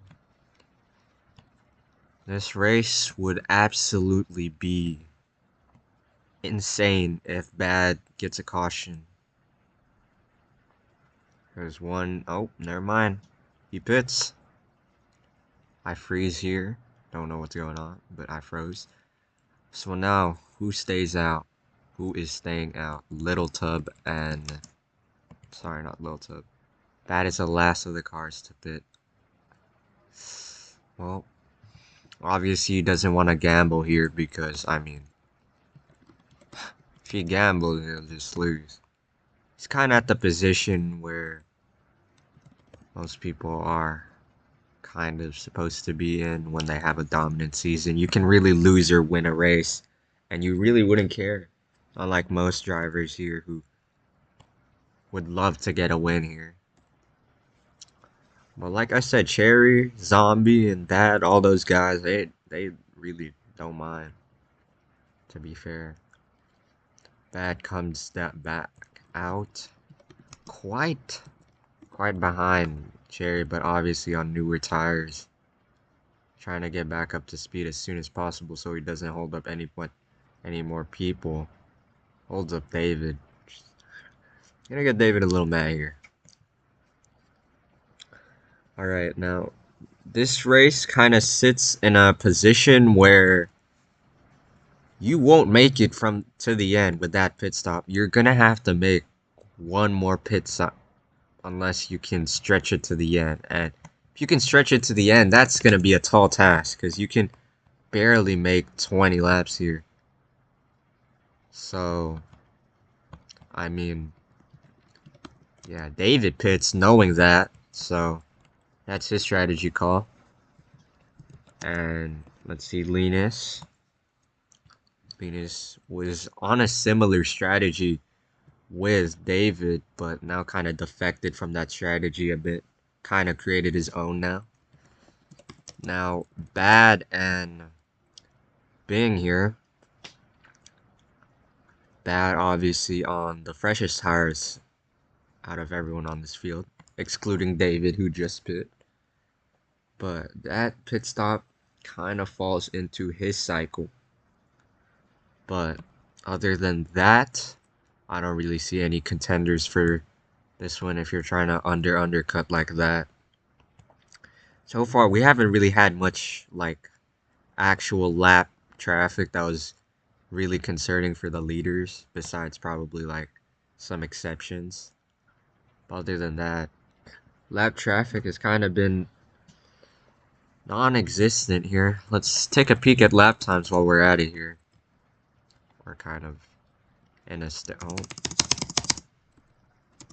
S1: this race would absolutely be insane if Bad gets a caution. There's one. Oh, never mind. He pits. I freeze here. Don't know what's going on, but I froze. So now, who stays out? Who is staying out? Little Tub and... Sorry, not Little Tub. Bad is the last of the cars to pit. Well, obviously he doesn't want to gamble here because, I mean... If he gambles, he'll just lose. He's kind of at the position where most people are kind of supposed to be in when they have a dominant season. You can really lose or win a race, and you really wouldn't care. Unlike most drivers here who would love to get a win here. But like I said, Cherry, Zombie, and Bad, all those guys, they really don't mind. To be fair, Bad comes that back out quite behind Cherry, but obviously on newer tires. Trying to get back up to speed as soon as possible so he doesn't hold up any more people. Holds up David. Gonna get David a little mad here. Alright, now this race kind of sits in a position where you won't make it to the end with that pit stop. You're gonna have to make one more pit stop unless you can stretch it to the end. And if you can stretch it to the end, that's gonna be a tall task because you can barely make 20 laps here. So, I mean, yeah, David pits knowing that, so that's his strategy call. And let's see, Linus was on a similar strategy with David, but now kind of defected from that strategy a bit. Kind of created his own now. Now, Bad and Bing here. Bad obviously on the freshest tires out of everyone on this field, excluding David who just pit. But that pit stop kind of falls into his cycle. But other than that, I don't really see any contenders for this one if you're trying to undercut like that. So far, we haven't really had much like actual lap traffic that was really concerning for the leaders, besides probably like some exceptions. But other than that, lap traffic has kind of been non-existent here. Let's take a peek at lap times while we're at it here. We're kind of in a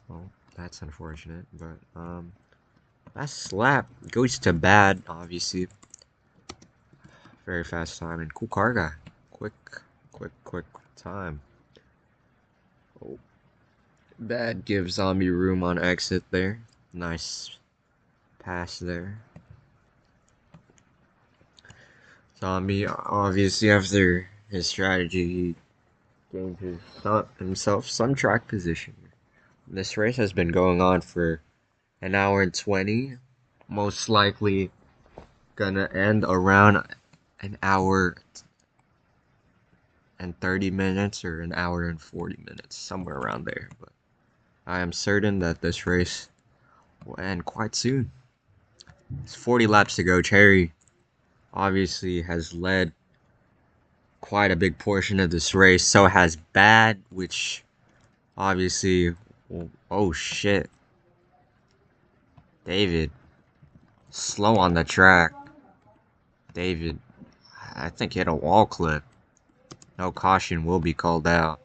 S1: well, that's unfortunate, but last lap goes to Bad, obviously. Very fast time and cool car guy. Quick time. Oh, Bad gives Zombie room on exit there. Nice pass there. Zombie, obviously, after his strategy, he gained himself some track position. This race has been going on for an hour and 20. Most likely gonna end around an hour and 30 minutes or an hour and 40 minutes, somewhere around there. But I am certain that this race will end quite soon. It's 40 laps to go. Cherry obviously has led quite a big portion of this race. So has Bad, which obviously. Oh shit. David. Slow on the track. David, I think hit a wall clip. No caution will be called out.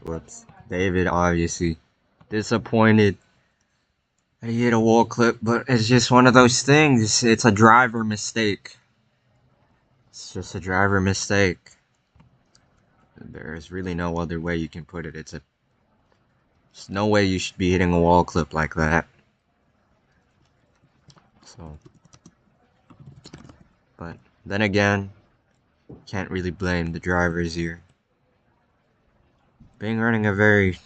S1: Whoops. David obviously disappointed that he hit a wall clip, but it's just one of those things. It's a driver mistake. It's just a driver mistake. There's really no other way you can put it. There's no way you should be hitting a wall clip like that. So, but then again, can't really blame the drivers here. Being running a very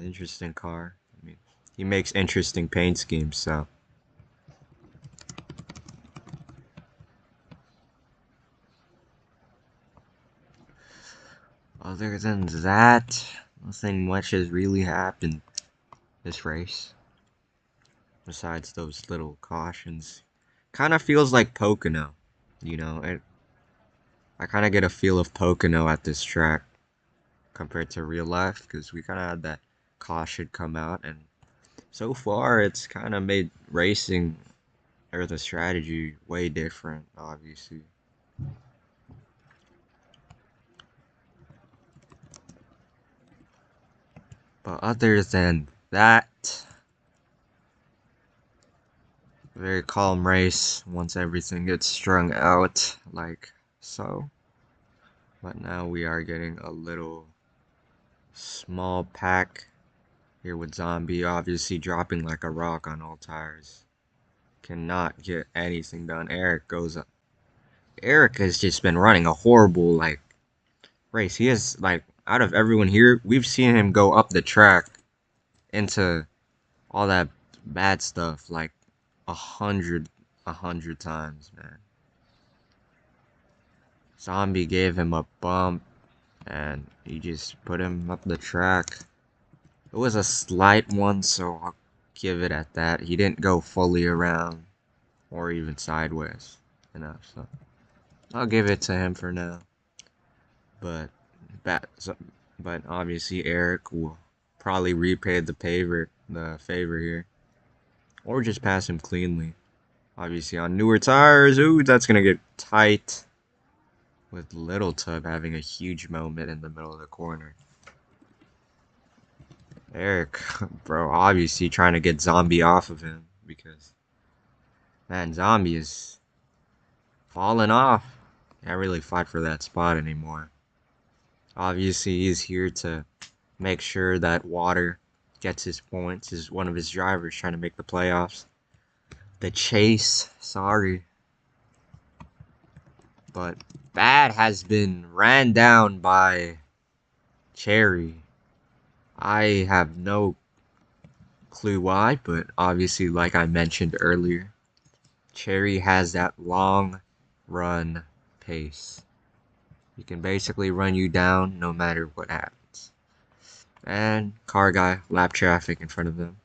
S1: interesting car. I mean, he makes interesting paint schemes, so. Other than that, nothing much has really happened this race. Besides those little cautions. Kind of feels like Pocono. You know, I kind of get a feel of Pocono at this track compared to real life because we kind of had that caution come out, and so far it's kind of made racing or the strategy way different, obviously. But other than that, very calm race once everything gets strung out like so. But now we are getting a little small pack here with Zombie, obviously dropping like a rock on all tires. Cannot get anything done. Eric goes up. Eric has just been running a horrible like race. He is like out of everyone here, we've seen him go up the track into all that bad stuff like a hundred times, man. Zombie gave him a bump and he just put him up the track. It was a slight one, so I'll give it at that. He didn't go fully around or even sideways enough, so I'll give it to him for now. But but obviously Eric will probably repay the favor here, or just pass him cleanly. Obviously on newer tires, ooh, that's gonna get tight. With Little Tub having a huge moment in the middle of the corner. Eric, bro, obviously trying to get Zombie off of him because, man, Zombie is falling off. Can't really fight for that spot anymore. Obviously, he's here to make sure that Water gets his points. Is one of his drivers trying to make the playoffs. The chase, sorry. But Bad has been ran down by Cherry. I have no clue why, but obviously, like I mentioned earlier, Cherry has that long run pace. He can basically run you down no matter what happens. And car guy, lap traffic in front of them,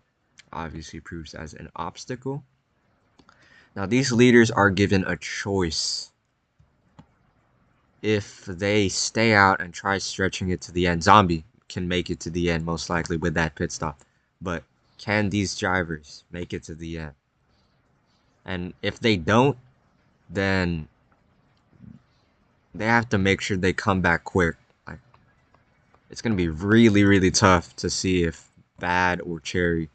S1: obviously proves as an obstacle. Now, these leaders are given a choice if they stay out and try stretching it to the end, Zombie can make it to the end most likely with that pit stop. But can these drivers make it to the end? And if they don't, then they have to make sure they come back quick. Like, it's gonna be really, really tough to see if Bad or Cherry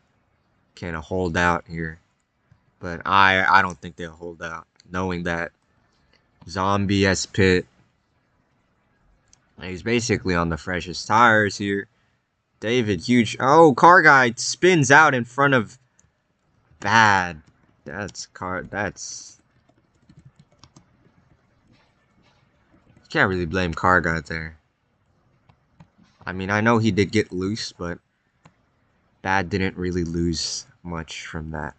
S1: can hold out here. But I don't think they'll hold out, knowing that Zombie has pit. He's basically on the freshest tires here. David, huge. Oh, car guy spins out in front of Bad. That's. You can't really blame car guy there. I mean, I know he did get loose, but Bad didn't really lose much from that.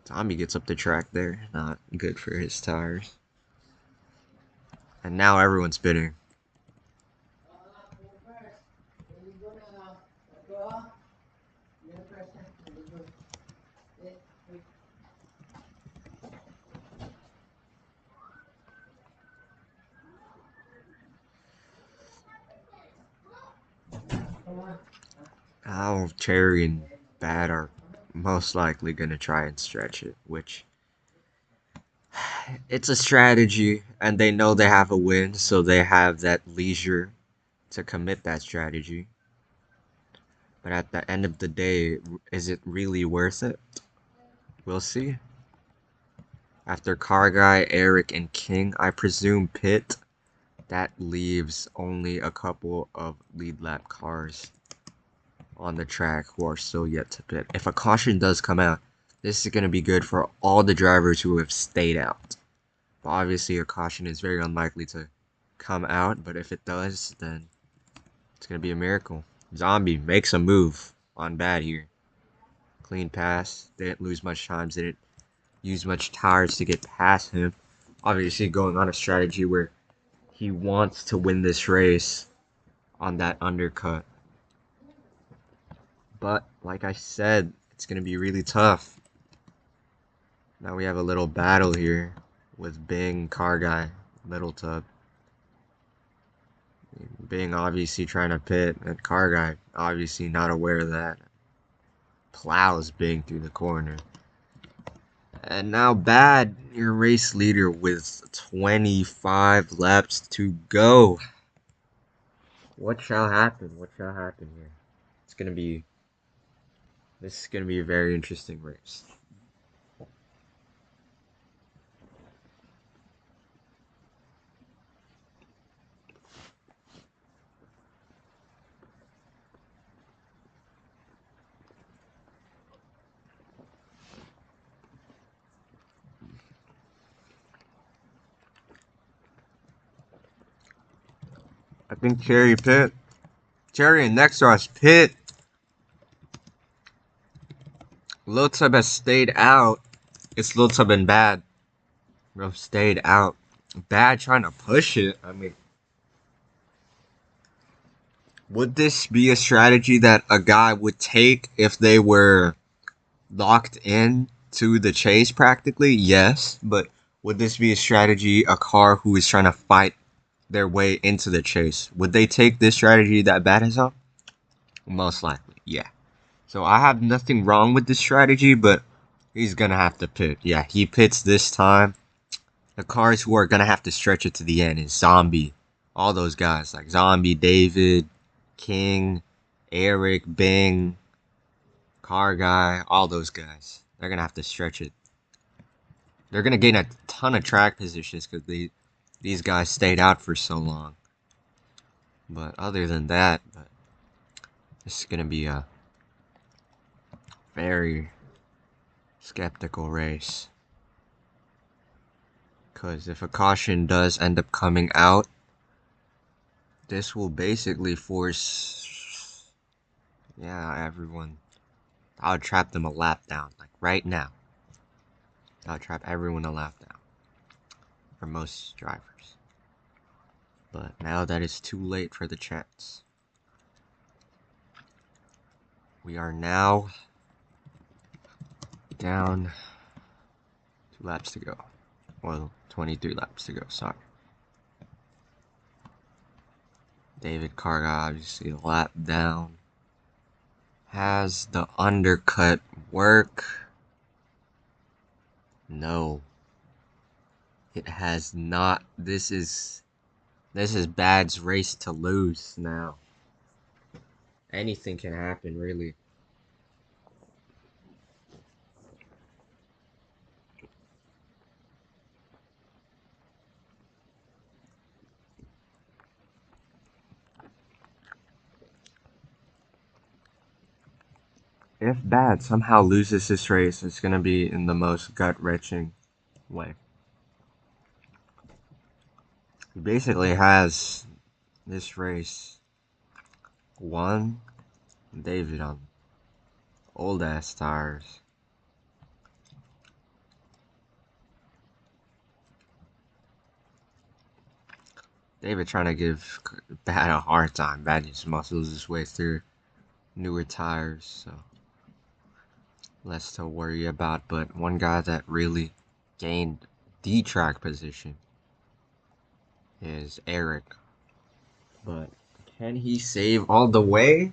S1: Tommy gets up the track there. Not good for his tires. And now everyone's spinning. Now Cherry and Bad are most likely going to try and stretch it, which it's a strategy, and they know they have a win, so they have that leisure to commit that strategy. But at the end of the day, is it really worth it? We'll see. After Car Guy, Eric, and King, I presume pit, that leaves only a couple of lead lap cars on the track who are still yet to pit. If a caution does come out, this is going to be good for all the drivers who have stayed out. But obviously, a caution is very unlikely to come out, but if it does, then it's going to be a miracle. Zombie makes a move on Bad here. Clean pass. Didn't lose much time. Didn't use much tires to get past him. Obviously, going on a strategy where he wants to win this race on that undercut. But, like I said, it's going to be really tough. Now we have a little battle here with Bing, Car Guy, Little Tub. Bing obviously trying to pit, and Car Guy obviously not aware of that. Plows Bing through the corner. And now Bad, your race leader with 25 laps to go. What shall happen? What shall happen here? This is gonna be a very interesting race. I think Cherry pit. Cherry and next to us pit. Lil Tub has stayed out. It's Lil Tub and Bad. Bro, stayed out. Bad trying to push it. I mean, would this be a strategy that a guy would take if they were locked in to the chase practically? Yes, but would this be a strategy a car who is trying to fight their way into the chase? Would they take this strategy that Bad is on? Most likely, yeah. So I have nothing wrong with this strategy, but he's gonna have to pit. Yeah, he pits this time. The cars who are gonna have to stretch it to the end is Zombie. All those guys like Zombie, David, King, Eric, Bing, Car Guy, all those guys. They're gonna have to stretch it. They're gonna gain a ton of track positions because these guys stayed out for so long. But other than that, this is gonna be a very skeptical race. Because if a caution does end up coming out, this will basically force, yeah, everyone. I would trap them a lap down, like right now. I would trap everyone a lap down for most drivers. But now that it's too late for the chance. We are now down 2 laps to go. Well, 23 laps to go, sorry. David Carga, obviously a lap down. Has the undercut work? No. It has not. This is Bad's race to lose now. Anything can happen, really. If Bad somehow loses this race, it's gonna be in the most gut-wrenching way. He basically has this race won. David on old ass tires. David trying to give Bad a hard time. Bad just muscles his way through newer tires, so less to worry about. But one guy that really gained the track position is Eric. But can he save all the way?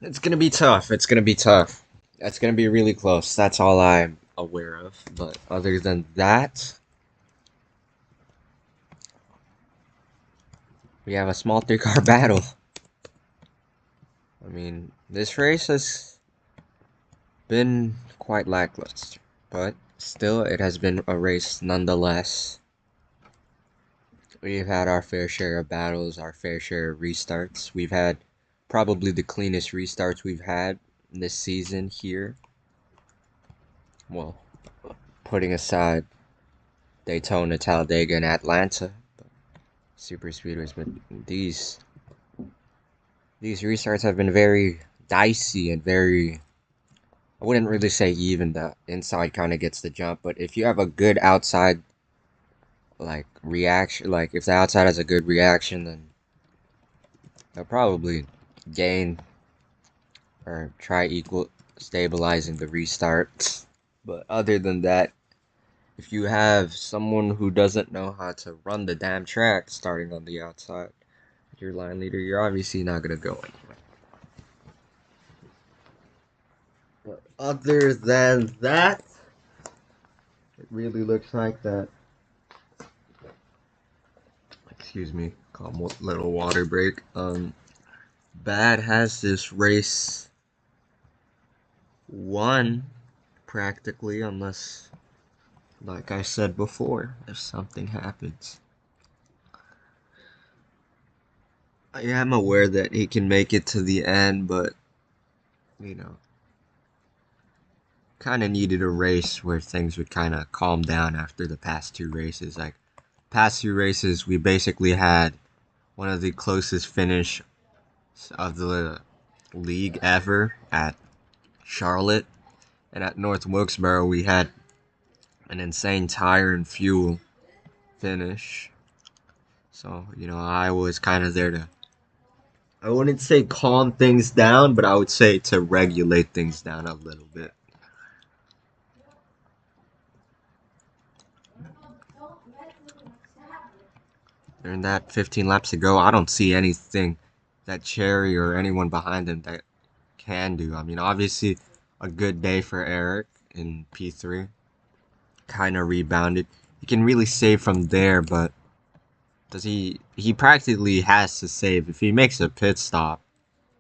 S1: It's gonna be tough. It's gonna be tough. It's gonna be really close. That's all I'm aware of. But other than that, we have a small three-car battle. I mean, this race has been quite lackluster, but still, it has been a race nonetheless. We've had our fair share of battles, our fair share of restarts. We've had probably the cleanest restarts we've had this season here. Well, putting aside Daytona, Talladega, and Atlanta, super speedways, but these restarts have been very dicey and very, I wouldn't really say even. The inside kind of gets the jump, but if you have a good outside like reaction, like if the outside has a good reaction, then they'll probably gain or try equal stabilizing the restart. But other than that, if you have someone who doesn't know how to run the damn track starting on the outside, your line leader, you're obviously not gonna go anywhere. But other than that, it really looks like that. Excuse me, calm little water break. Bad has this race won practically, unless, like I said before, if something happens. I am aware that he can make it to the end, but you know, kind of needed a race where things would kind of calm down after the past two races. Like, past two races, we basically had one of the closest finish of the league ever at Charlotte, and at North Wilkesboro we had an insane tire and fuel finish. So, I was kind of there to, I wouldn't say calm things down, but I would say to regulate things down a little bit. During that 15 laps to go, I don't see anything that Cherry or anyone behind him that can do. I mean, obviously, a good day for Eric in P3. Kind of rebounded. He can really save from there, but does he practically has to save. If he makes a pit stop,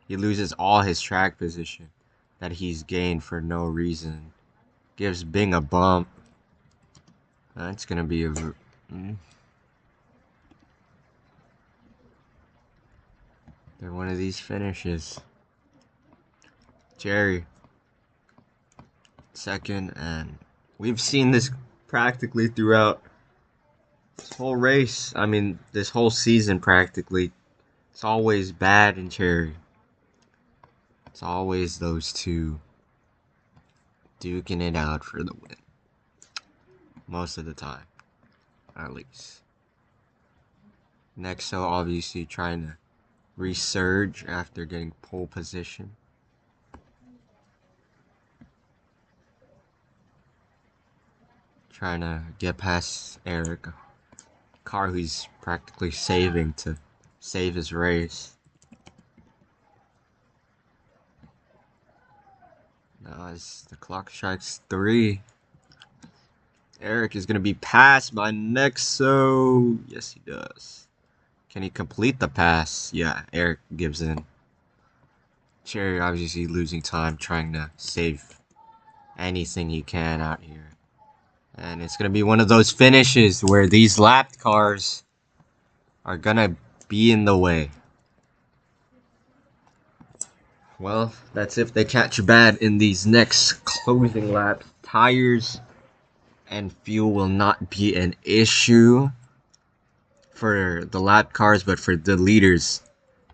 S1: he loses all his track position that he's gained for no reason. Gives Bing a bump. That's gonna be a. They're one of these finishes. Jerry, second, and we've seen this practically throughout this whole race. I mean, this whole season practically. It's always Bad and Cherry. It's always those two duking it out for the win. Most of the time, at least. Nexo obviously trying to resurge after getting pole position. Trying to get past Eric. Car who's practically saving to save his race. Now as the clock strikes 3, Eric is going to be passed by Nexo. Yes, he does. Can he complete the pass? Yeah, Eric gives in. Cherry obviously losing time trying to save anything he can out here. And it's going to be one of those finishes where these lapped cars are going to be in the way. Well, that's if they catch bad in these next closing laps. Tires and fuel will not be an issue for the lap cars, but for the leaders,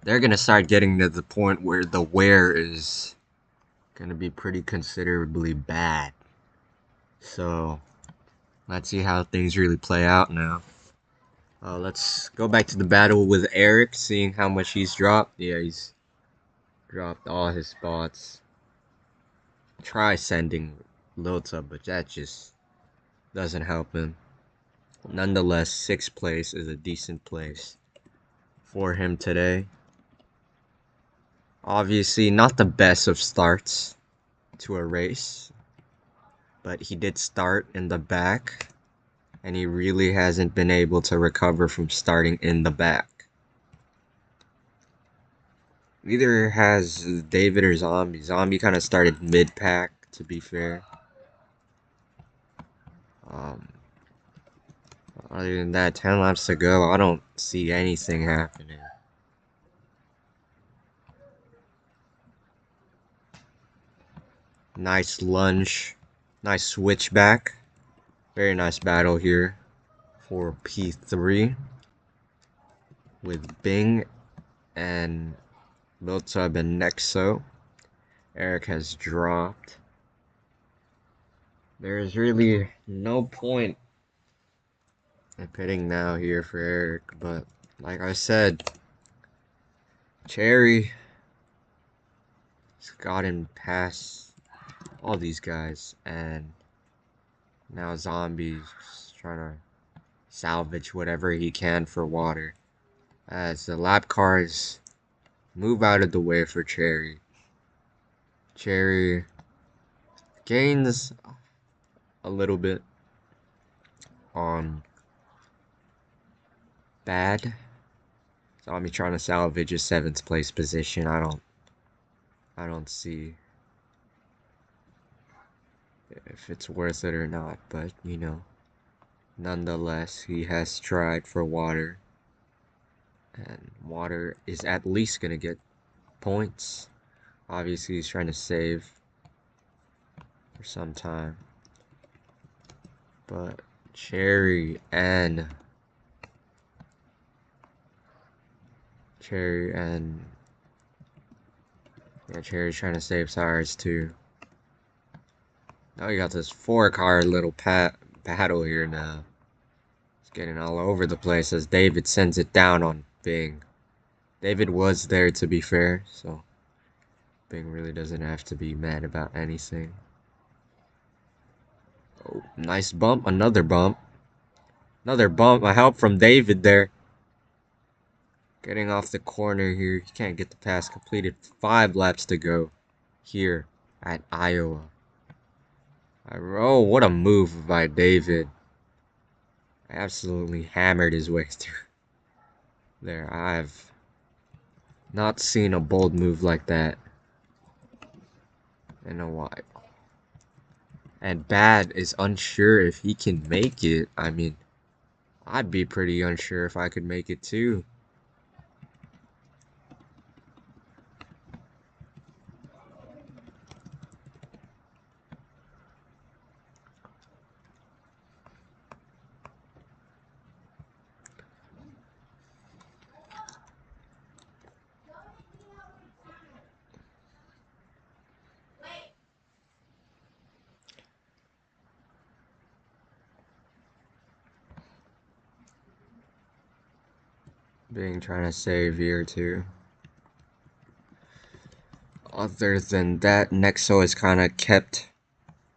S1: they're going to start getting to the point where the wear is going to be pretty considerably bad. So, let's see how things really play out now. Let's go back to the battle with Eric, seeing how much he's dropped. Yeah, he's dropped all his spots. Try sending Lota, but that just doesn't help him. Nonetheless, 6th place is a decent place for him today. Obviously, not the best of starts to a race, but he did start in the back, and he really hasn't been able to recover from starting in the back. Neither has David or Zombie. Zombie kind of started mid-pack, to be fair. Other than that, 10 laps to go, I don't see anything happening. Nice lunge. Nice switchback. Very nice battle here for P3 with Bing and Miltub and Nexo. Eric has dropped. There's really no point in pitting now here for Eric, but like I said, Cherry has gotten past all these guys, and now Zombie's trying to salvage whatever he can for water as the lap cars move out of the way for Cherry. Cherry gains a little bit on Bad. Zombie trying to salvage a 7th place position. I don't see if it's worth it or not, but you know, nonetheless, he has tried for water, and water is at least gonna get points. Obviously, he's trying to save for some time, but Cherry and yeah, Cherry's trying to save tires too. Now we got this 4-car little battle here now. It's getting all over the place as David sends it down on Bing. David was there, to be fair, so Bing really doesn't have to be mad about anything. Oh, nice bump. Another bump. Another bump. A help from David there. Getting off the corner here. He can't get the pass completed. 5 laps to go here at Iowa. Oh, what a move by David. Absolutely hammered his way through there. I've not seen a bold move like that in a while. And Bad is unsure if he can make it. I mean, I'd be pretty unsure if I could make it too. Being trying to save here too. Other than that, Nexo has kind of kept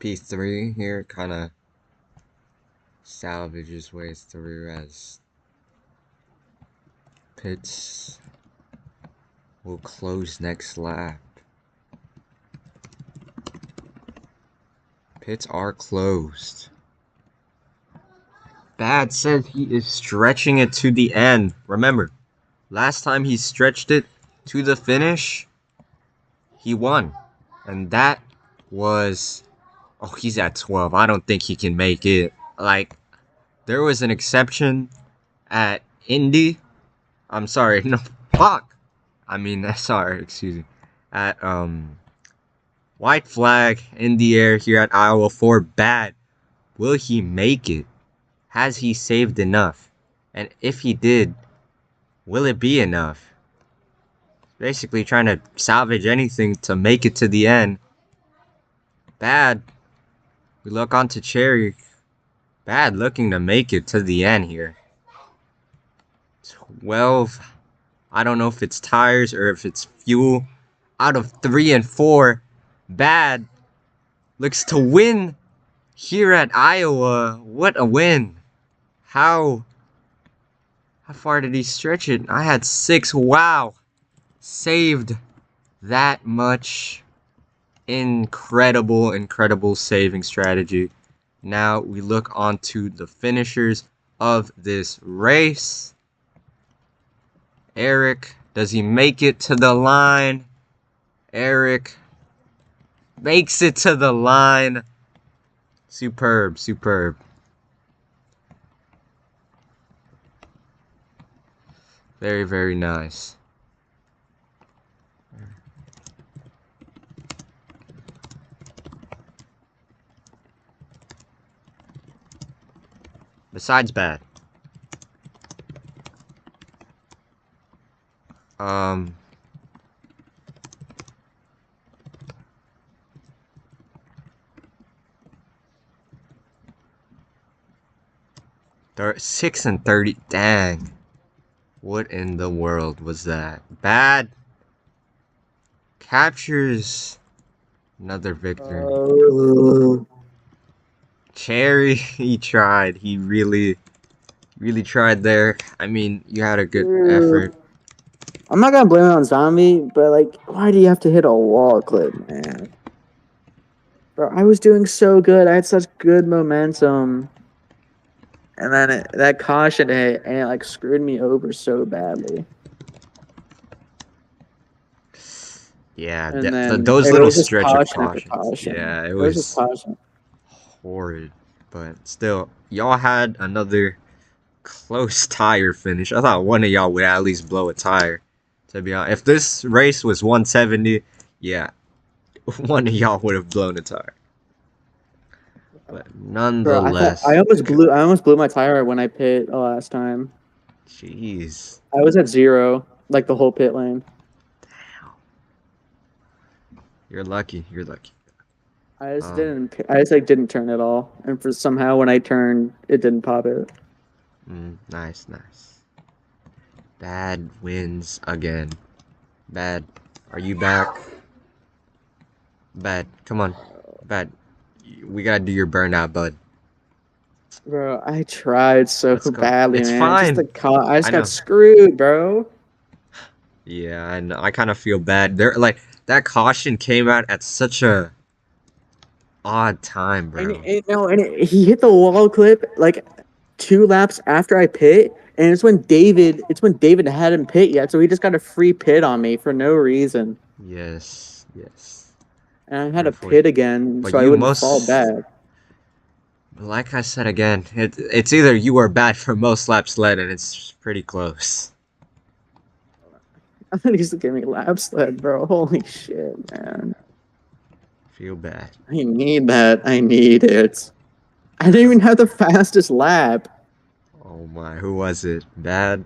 S1: P3 here, kind of salvage his way through as pits will close next lap. Pits are closed. Bad says he is stretching it to the end. Remember, last time he stretched it to the finish, he won. And that was... Oh, he's at 12. I don't think he can make it. Like, there was an exception at Indy. I'm sorry, no, fuck. I mean, sorry, excuse me. At, white flag in the air here at Iowa for Bad. Will he make it? Has he saved enough? And if he did, will it be enough? Basically trying to salvage anything to make it to the end. Bad. We look on to Cherry. Bad looking to make it to the end here. 12. I don't know if it's tires or if it's fuel. Out of 3 and 4, Bad looks to win here at Iowa. What a win. How far did he stretch it? I had 6. Wow. Saved that much. Incredible saving strategy. Now we look on to the finishers of this race. Eric, does he make it to the line? Eric makes it to the line. Superb. Very nice. Besides Bad. They're 6 and 30. Dang. What in the world was that? Bad captures another victory. Cherry, he tried. He really tried there. I mean, you had a good effort.
S2: I'm not gonna blame it on Zombie, but like, why do you have to hit a wall clip, man? Bro, I was doing so good. I had such good momentum. And then that caution hit, and it like screwed me over so badly.
S1: Yeah,
S2: And then
S1: those
S2: it
S1: little
S2: was just
S1: stretch of
S2: caution after
S1: cautions.
S2: caution.
S1: Yeah, it
S2: was just caution.
S1: horrid. But still, y'all had another close tire finish. I thought one of y'all would at least blow a tire. To be honest, if this race was 170, yeah, one of y'all would have blown a tire. But nonetheless,
S2: Bro, I almost blew my tire when I pit last time.
S1: Jeez.
S2: I was at 0, like the whole pit lane.
S1: Damn. You're lucky.
S2: I just didn't turn at all, and for somehow when I turned, it didn't pop it.
S1: Nice. Bad wins again. Bad. Are you back? Bad. Come on. Bad. We gotta do your burnout, bud.
S2: Bro, I tried so badly,
S1: it's
S2: man.
S1: Fine.
S2: I just got screwed, bro.
S1: Yeah, I know. I kind of feel bad. That caution came out at such a odd time, bro.
S2: He hit the wall clip like 2 laps after I pit, and it's when David hadn't pit yet, so he just got a free pit on me for no reason.
S1: Yes.
S2: And I had to pit again, so I wouldn't fall back.
S1: Like I said again, it's either you or Bad for most laps led, and it's pretty close.
S2: I thought he used to give me laps led, bro. Holy shit, man.
S1: Feel bad.
S2: I need that. I need it. I didn't even have the fastest lap.
S1: Oh my, who was it? Bad?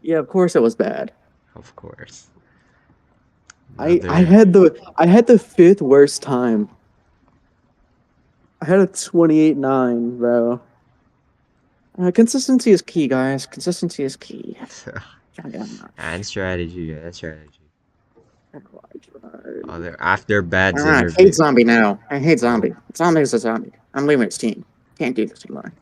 S2: Yeah, of course it was Bad.
S1: Of course.
S2: I had the 5th worst time. I had a 28.9, bro. Consistency is key, guys. Consistency is key.
S1: And strategy. After Bad's interview.
S2: I hate Zombie now. I hate Zombie. Zombie is a zombie. I'm leaving his team. Can't do this anymore.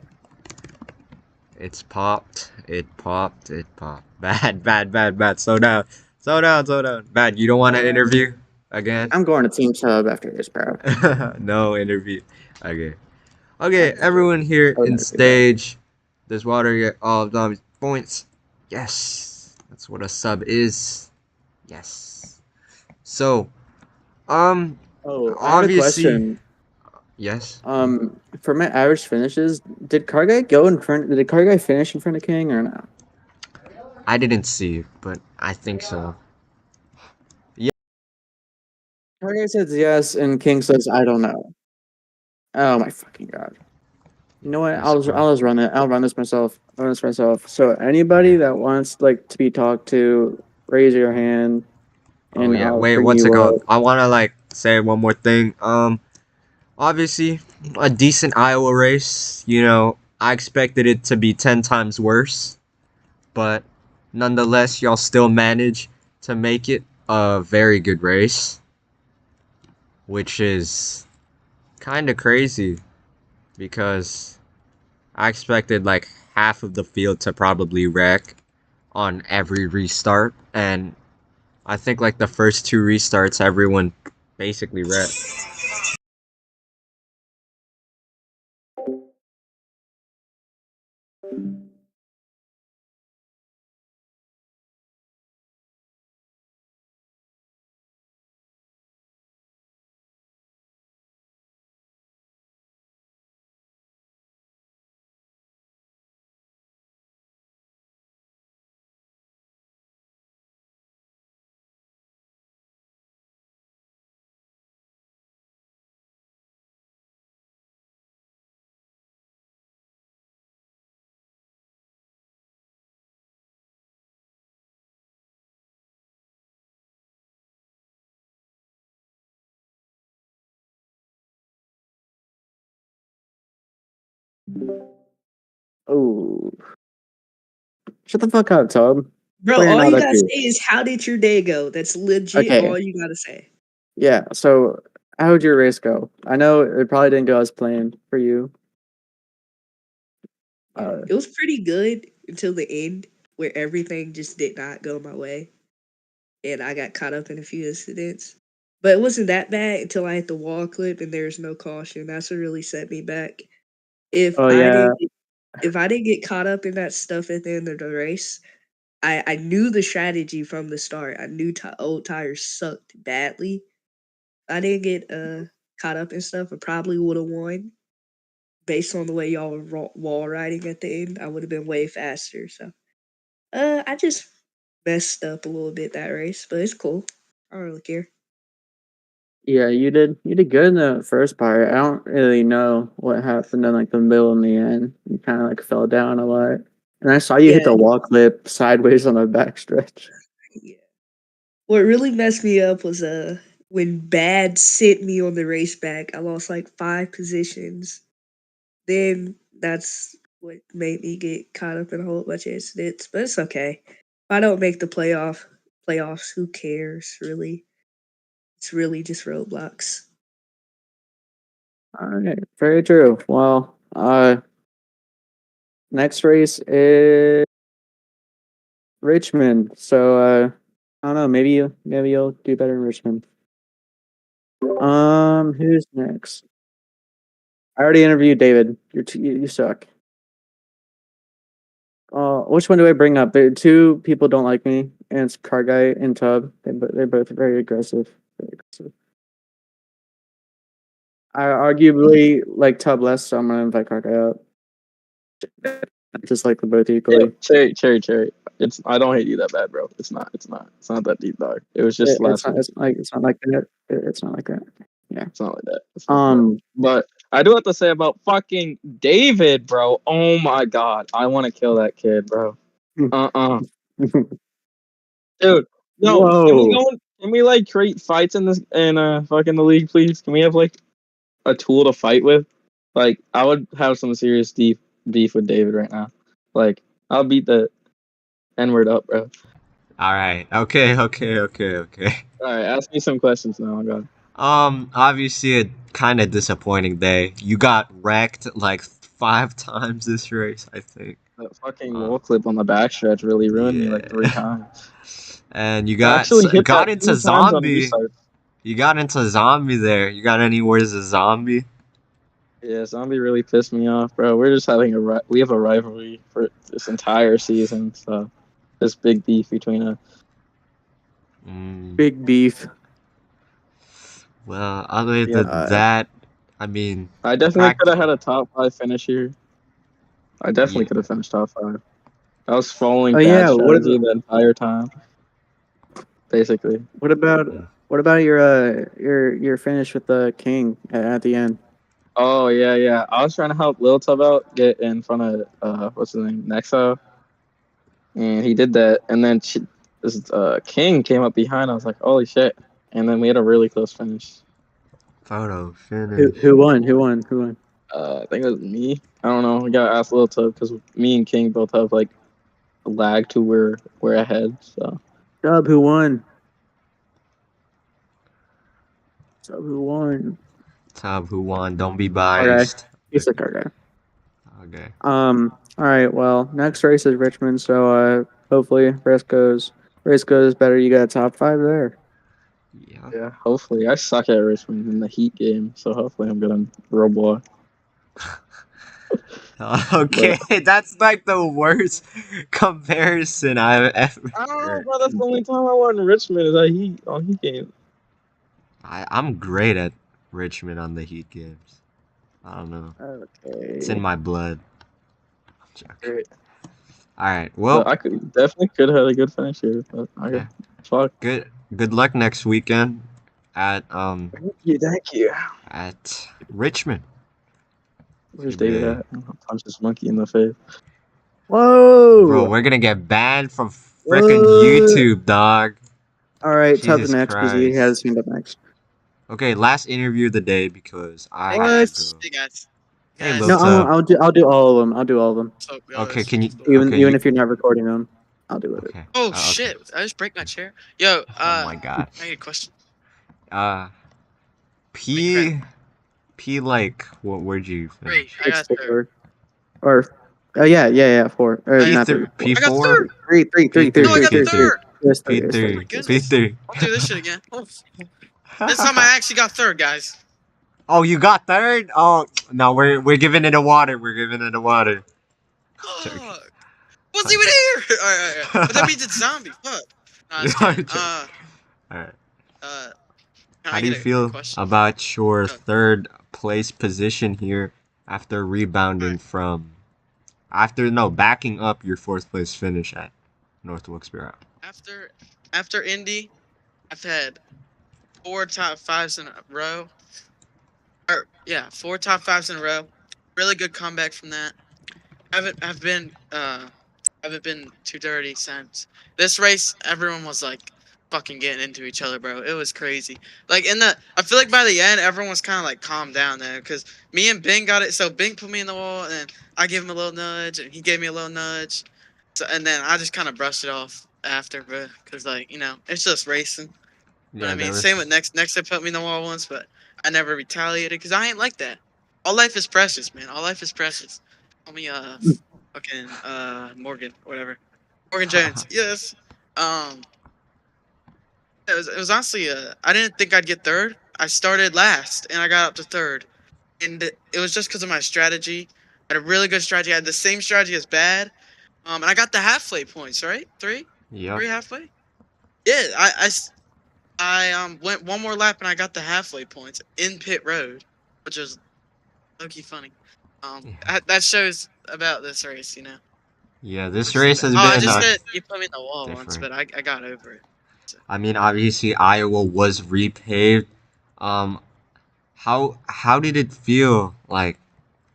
S1: It's popped. It popped. It popped. Bad, bad, bad, bad. Slow down. Slow down, slow down. Bad, you don't want to interview again?
S2: I'm going to Team Sub after this, bro.
S1: No interview. Okay.
S2: I
S1: Okay,
S2: was
S1: everyone
S2: joking.
S1: here
S2: I would
S1: in
S2: never do that.
S1: stage. Does water get all of zombies points? Yes. That's what a sub is. Yes. So, um,
S2: Oh, I had a
S1: obviously,
S2: question.
S1: yes.
S2: For my average finishes, did Car Guy go in front? Did Car Guy finish in front of King or no?
S1: I didn't see, but I think so. Yeah,
S2: Car Guy says yes, and King says I don't know. Oh my fucking god! You know what?
S1: yes, bro.
S2: I'll just run it. I'll run this myself. I'll run this myself. So
S1: Okay.
S2: anybody that wants like to be talked to, raise your hand,
S1: Oh
S2: and
S1: yeah.
S2: I'll
S1: Wait,
S2: bring
S1: one
S2: you
S1: second.
S2: up.
S1: I wanna like say one more thing. Obviously, a decent Iowa race. You know, I expected it to be 10 times worse, but nonetheless, y'all still manage to make it a very good race, which is kind of crazy because I expected like half of the field to probably wreck on every restart, and I think like the first two restarts, everyone basically wrecked.
S2: Oh, shut the fuck up, Tob.
S3: Bro,
S2: Why you're
S3: all
S2: not
S3: you
S2: up
S3: gotta
S2: here?
S3: say is how did your day go? That's legit
S2: Okay,
S3: all you gotta say.
S2: yeah. So how would your race go? I know it probably didn't go as planned for you.
S3: Yeah.
S2: Uh,
S3: It was pretty good until the end where everything just did not go my way. And I got caught up in a few incidents. But it wasn't that bad until I hit the wall clip and there's no caution. That's what really set me back. If
S2: oh
S3: I
S2: yeah,
S3: didn't if I didn't get caught up in that stuff at the end of the race, I knew the strategy from the start. I knew old tires sucked badly. I didn't get caught up in stuff. I probably would have won based on the way y'all were wall riding at the end. I would have been way faster. So, I just messed up a little bit that race, but it's cool. I don't really care.
S2: yeah. You did good in the first part. I don't really know what happened in like the middle and the end. You kind of like fell down a lot, and I saw you hit
S3: Yeah,
S2: the wall clip sideways on the backstretch.
S3: yeah. What really messed me up was when Bad sent me on the race back. I lost like 5 positions. Then that's what made me get caught up in a whole bunch of incidents. But it's okay. If I don't make the playoffs, who cares really? It's really just roadblocks.
S2: All right, very true. Well, next race is Richmond. So I don't know. Maybe you'll do better in Richmond. Who's next? I already interviewed David. You suck. Which one do I bring up? Two people don't like me, and it's Car Guy and Tub. They're both very aggressive. Very aggressive. I arguably like Tub less, so I'm gonna invite Car Guy up. I just like them both
S4: Yeah,
S2: equally.
S4: cherry. It's I don't hate you that bad, bro. It's not. It's not that deep, dog. It was just
S2: It's
S4: last
S2: not.
S4: week.
S2: It's not like that. It's not like that. Yeah.
S4: It's not like that. It's not like that.
S2: Um.
S4: But I do have to say about fucking David, bro. Oh my god, I want to kill that kid, bro. Dude. No, can we
S2: Whoa.
S4: go? Can we like create fights in this in fucking the league, please? Can we have like a tool to fight with? Like, I would have some serious beef with David right now. Like, I'll beat the N word up, bro.
S1: All right. Okay. Okay. Okay. Okay.
S4: All right, ask me some questions now. God.
S1: Obviously a kind of disappointing day. You got wrecked like 5 times this race, I think.
S4: That fucking wall clip on the backstretch really ruined me like 3
S1: Yeah.
S4: times.
S1: And you
S4: I
S1: got
S4: actually hit that
S1: got into
S4: 2 times on
S1: zombie.
S4: restart.
S1: You got into zombie there. You got any words of zombie?
S4: Yeah, zombie really pissed me off, bro. We're just having we have a rivalry for this entire season, so this big beef between us.
S2: Big beef.
S1: Well, other
S4: Yeah,
S1: than that, I mean,
S4: I definitely could
S1: practice.
S4: have had a top 5 finish here. I definitely
S1: Yeah.
S4: could have finished top 5. I was following
S2: Oh
S4: bad
S2: yeah.
S4: strategy the entire time, basically.
S2: What about
S1: Mm.
S2: what about your finish with the king at the end?
S4: Oh yeah. I was trying to help Lil Tub out get in front of what's his name, Nexo, and he did that. And then this King came up behind. I was like, holy shit! And then we had a really close finish.
S1: Photo
S2: Who
S1: finish.
S2: who won? Who won? Who won?
S4: I think it was me. I don't know. We gotta ask Lil Tub because me and King both have like a lag to where we're ahead. So
S2: Dub. Who won? Dub. Who won?
S1: Top who won. Don't be
S2: Okay.
S1: biased.
S2: He's the car guy.
S1: Okay.
S2: All right. Well, next race is Richmond, so hopefully race goes better. You got a top 5 there.
S1: Yeah.
S4: yeah, hopefully I suck at Richmond in the Heat game. So hopefully I'm gonna roll.
S1: Okay,
S4: But
S1: that's like the worst comparison I've ever
S4: I don't know,
S1: heard.
S4: bro. That's the only time I won in Richmond is at Heat on Heat game.
S1: I'm great at Richmond on the Heat games. I don't know. It's in
S2: Okay.
S1: my blood. Joking.
S4: Great.
S1: All right.
S4: So
S1: Well,
S4: I could have had a good finish here, but I
S1: yeah.
S4: got fuck.
S1: Good luck next weekend at
S4: Thank you.
S1: at Richmond.
S4: Where's
S1: It's
S4: David
S1: gonna
S4: at? I'll punch this monkey in the face.
S1: Bro,
S2: Whoa.
S1: we're gonna get banned from frickin'
S2: What?
S1: YouTube, dog.
S2: All right. Tub's
S1: Jesus
S2: next because he
S1: Christ.
S2: has teamed up next.
S1: Okay, last interview of the day because I
S5: Hey
S1: have to
S2: What?
S5: guys,
S1: go.
S5: hey guys,
S1: Hey,
S5: guys.
S2: No,
S1: Lilta.
S2: I'll do all of them. I'll do all of them.
S5: What's up,
S1: Okay,
S5: guys?
S1: can you?
S2: Even
S1: Okay,
S2: even
S1: you.
S2: if you're not recording them, I'll do it.
S1: Okay.
S5: Oh
S1: Okay.
S5: shit! I just break my chair. Yo,
S1: Oh my God.
S5: I got a question.
S1: Uh,
S5: Hey, crap.
S1: P like what word you
S5: Great,
S1: finish?
S5: I
S2: It's
S5: got third.
S2: four. Or yeah, 4. Or
S5: I got
S2: not 3,
S5: third.
S2: 4.
S5: I got
S1: P4.
S5: third. No, I got
S1: P3.
S5: third.
S2: Yes, 3. Yes, 3.
S5: Oh my
S1: P3.
S5: goodness.
S1: P3.
S5: I'll do this shit again. Oh, this time I actually got third, guys.
S1: Oh, you got third? Oh, no, we're giving it a water. We're giving it a water. Joking.
S5: Fuck. Wasn't even here. Alright. But that means it's zombie. Fuck. No, I was kidding.
S1: Joking. All right.
S5: Can
S1: How
S5: I
S1: do you
S5: get a
S1: feel
S5: question?
S1: about your
S5: Go.
S1: third place position here after rebounding
S5: Alright.
S1: from backing up your fourth place finish at North Wilkes-Barre?
S5: After Indy, I've had 4 top 5s in a row. Or yeah, 4 top 5s in a row. Really good comeback from that. Haven't been too dirty since this race. Everyone was like fucking getting into each other, bro. It was crazy. Like I feel like by the end, everyone was kind of like calmed down there because me and Bing got it. So Bing put me in the wall, and then I gave him a little nudge, and he gave me a little nudge. So and then I just kind of brushed it off after, bro, because like it's just racing. But
S1: Yeah,
S5: I
S1: there
S5: mean,
S1: was.
S5: same with next. Next, they put me in the wall once, but I never retaliated because I ain't like that. All life is precious, man. All life is precious. Call me fucking Morgan, whatever. Morgan Jones. Yes. Um, it was honestly I didn't think I'd get third. I started last and I got up to third, and it was just because of my strategy. I had a really good strategy. I had the same strategy as Bad. And I got the halfway points, right?
S1: Yep.
S5: Three halfway. Yeah, I went one more lap and I got the halfway points in pit road, which was low-key funny.
S1: Yeah.
S5: That shows about this race.
S1: Yeah, this
S5: Which is
S1: race
S5: bad.
S1: has
S5: Oh, I
S1: been
S5: just said you put me in the wall once,
S1: different.
S5: but I got over it. So.
S1: I mean, obviously Iowa was repaved. Um, how did it feel like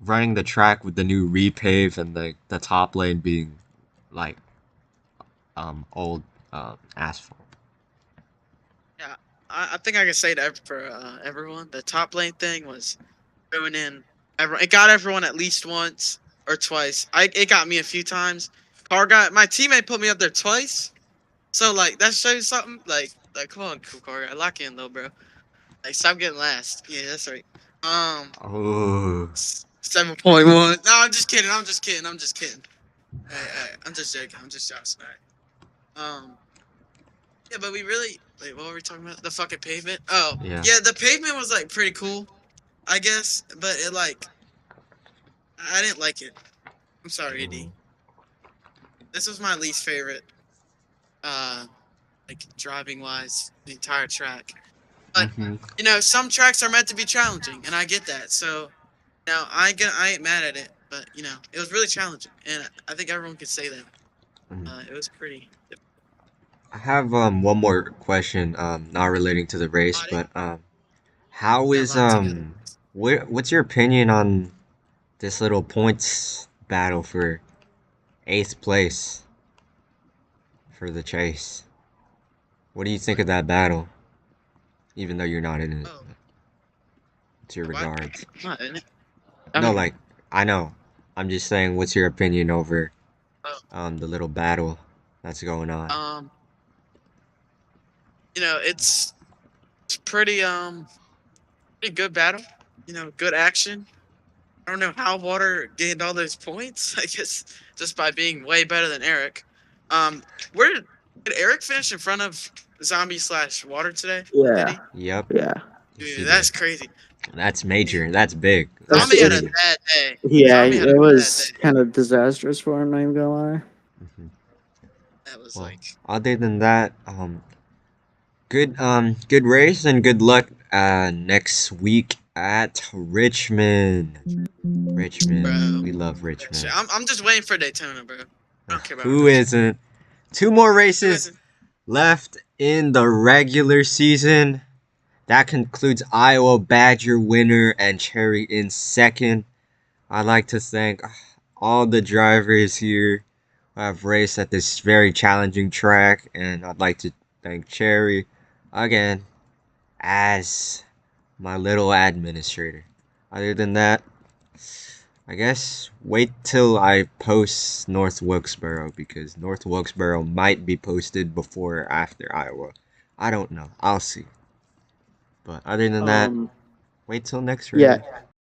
S1: running the track with the new repave and the top lane being like old asphalt?
S5: Yeah, I think I can say that for everyone. The top lane thing was ruining everyone. It got everyone at least once or twice. It got me a few times. My teammate put me up there twice. So like that shows something. Like come on, cool car guy, lock in though, bro. Like stop getting last. Yeah, that's right.
S1: Oh,
S5: 7.1. No, I'm just kidding. I'm just kidding. I'm just joking. I'm just joking. Yeah, but we really wait. What were we talking about? The fucking pavement. Oh,
S1: Yeah.
S5: yeah, the pavement was like pretty cool, I guess, but it like I didn't like it. I'm sorry,
S1: Mm-hmm.
S5: AD. This was my least favorite. Like driving wise, the entire track. But
S1: Mm-hmm.
S5: some tracks are meant to be challenging, and I get that. So, I ain't mad at it, but it was really challenging, and I think everyone could say that. It was pretty.
S1: I have one more question, not relating to the race, but how
S5: We got a
S1: is
S5: lot together.
S1: what's your opinion on this little points battle for eighth place for the chase? What do you think
S5: What?
S1: of that battle? Even though you're not in it,
S5: Oh,
S1: it's your
S5: what?
S1: regards.
S5: I'm not in it. I
S1: No,
S5: mean,
S1: like I know. I'm just saying, what's your opinion over
S5: oh,
S1: the little battle that's going on?
S5: um, it's pretty good battle. Good action. I don't know how Water gained all those points. I guess just by being way better than Eric. Where did Eric finish in front of Zombie slash Water today? Did
S2: Yeah,
S5: he?
S1: Yep.
S2: yeah.
S1: Yes, he
S5: Dude,
S1: did.
S5: that's crazy.
S1: That's major. That's big.
S2: That's
S1: That's
S5: Zombie had a
S1: pretty.
S2: it.
S5: bad day.
S2: Yeah,
S5: Zombie had a
S2: it
S5: bad
S2: was
S5: day.
S2: kind of disastrous for him. Not even gonna lie.
S1: Mhm.
S5: That was
S1: Well,
S5: like,
S1: other than that, good race and good luck next week at Richmond. Richmond,
S5: bro.
S1: we love
S5: Shit,
S1: Richmond.
S5: I'm just waiting for Daytona, bro. I don't care about
S1: Who
S5: Richmond.
S1: isn't? Two more
S5: Who
S1: races
S5: isn't?
S1: left in the regular season. That concludes Iowa Badger winner and Cherry in second. I'd like to thank all the drivers here who have raced at this very challenging track, and I'd like to thank Cherry again as my little administrator. Other than that, I guess wait till I post North Wilkesboro because North Wilkesboro might be posted before or after Iowa. I don't know. I'll see. But other than that,
S2: Um,
S1: wait till next
S2: yeah,
S1: race.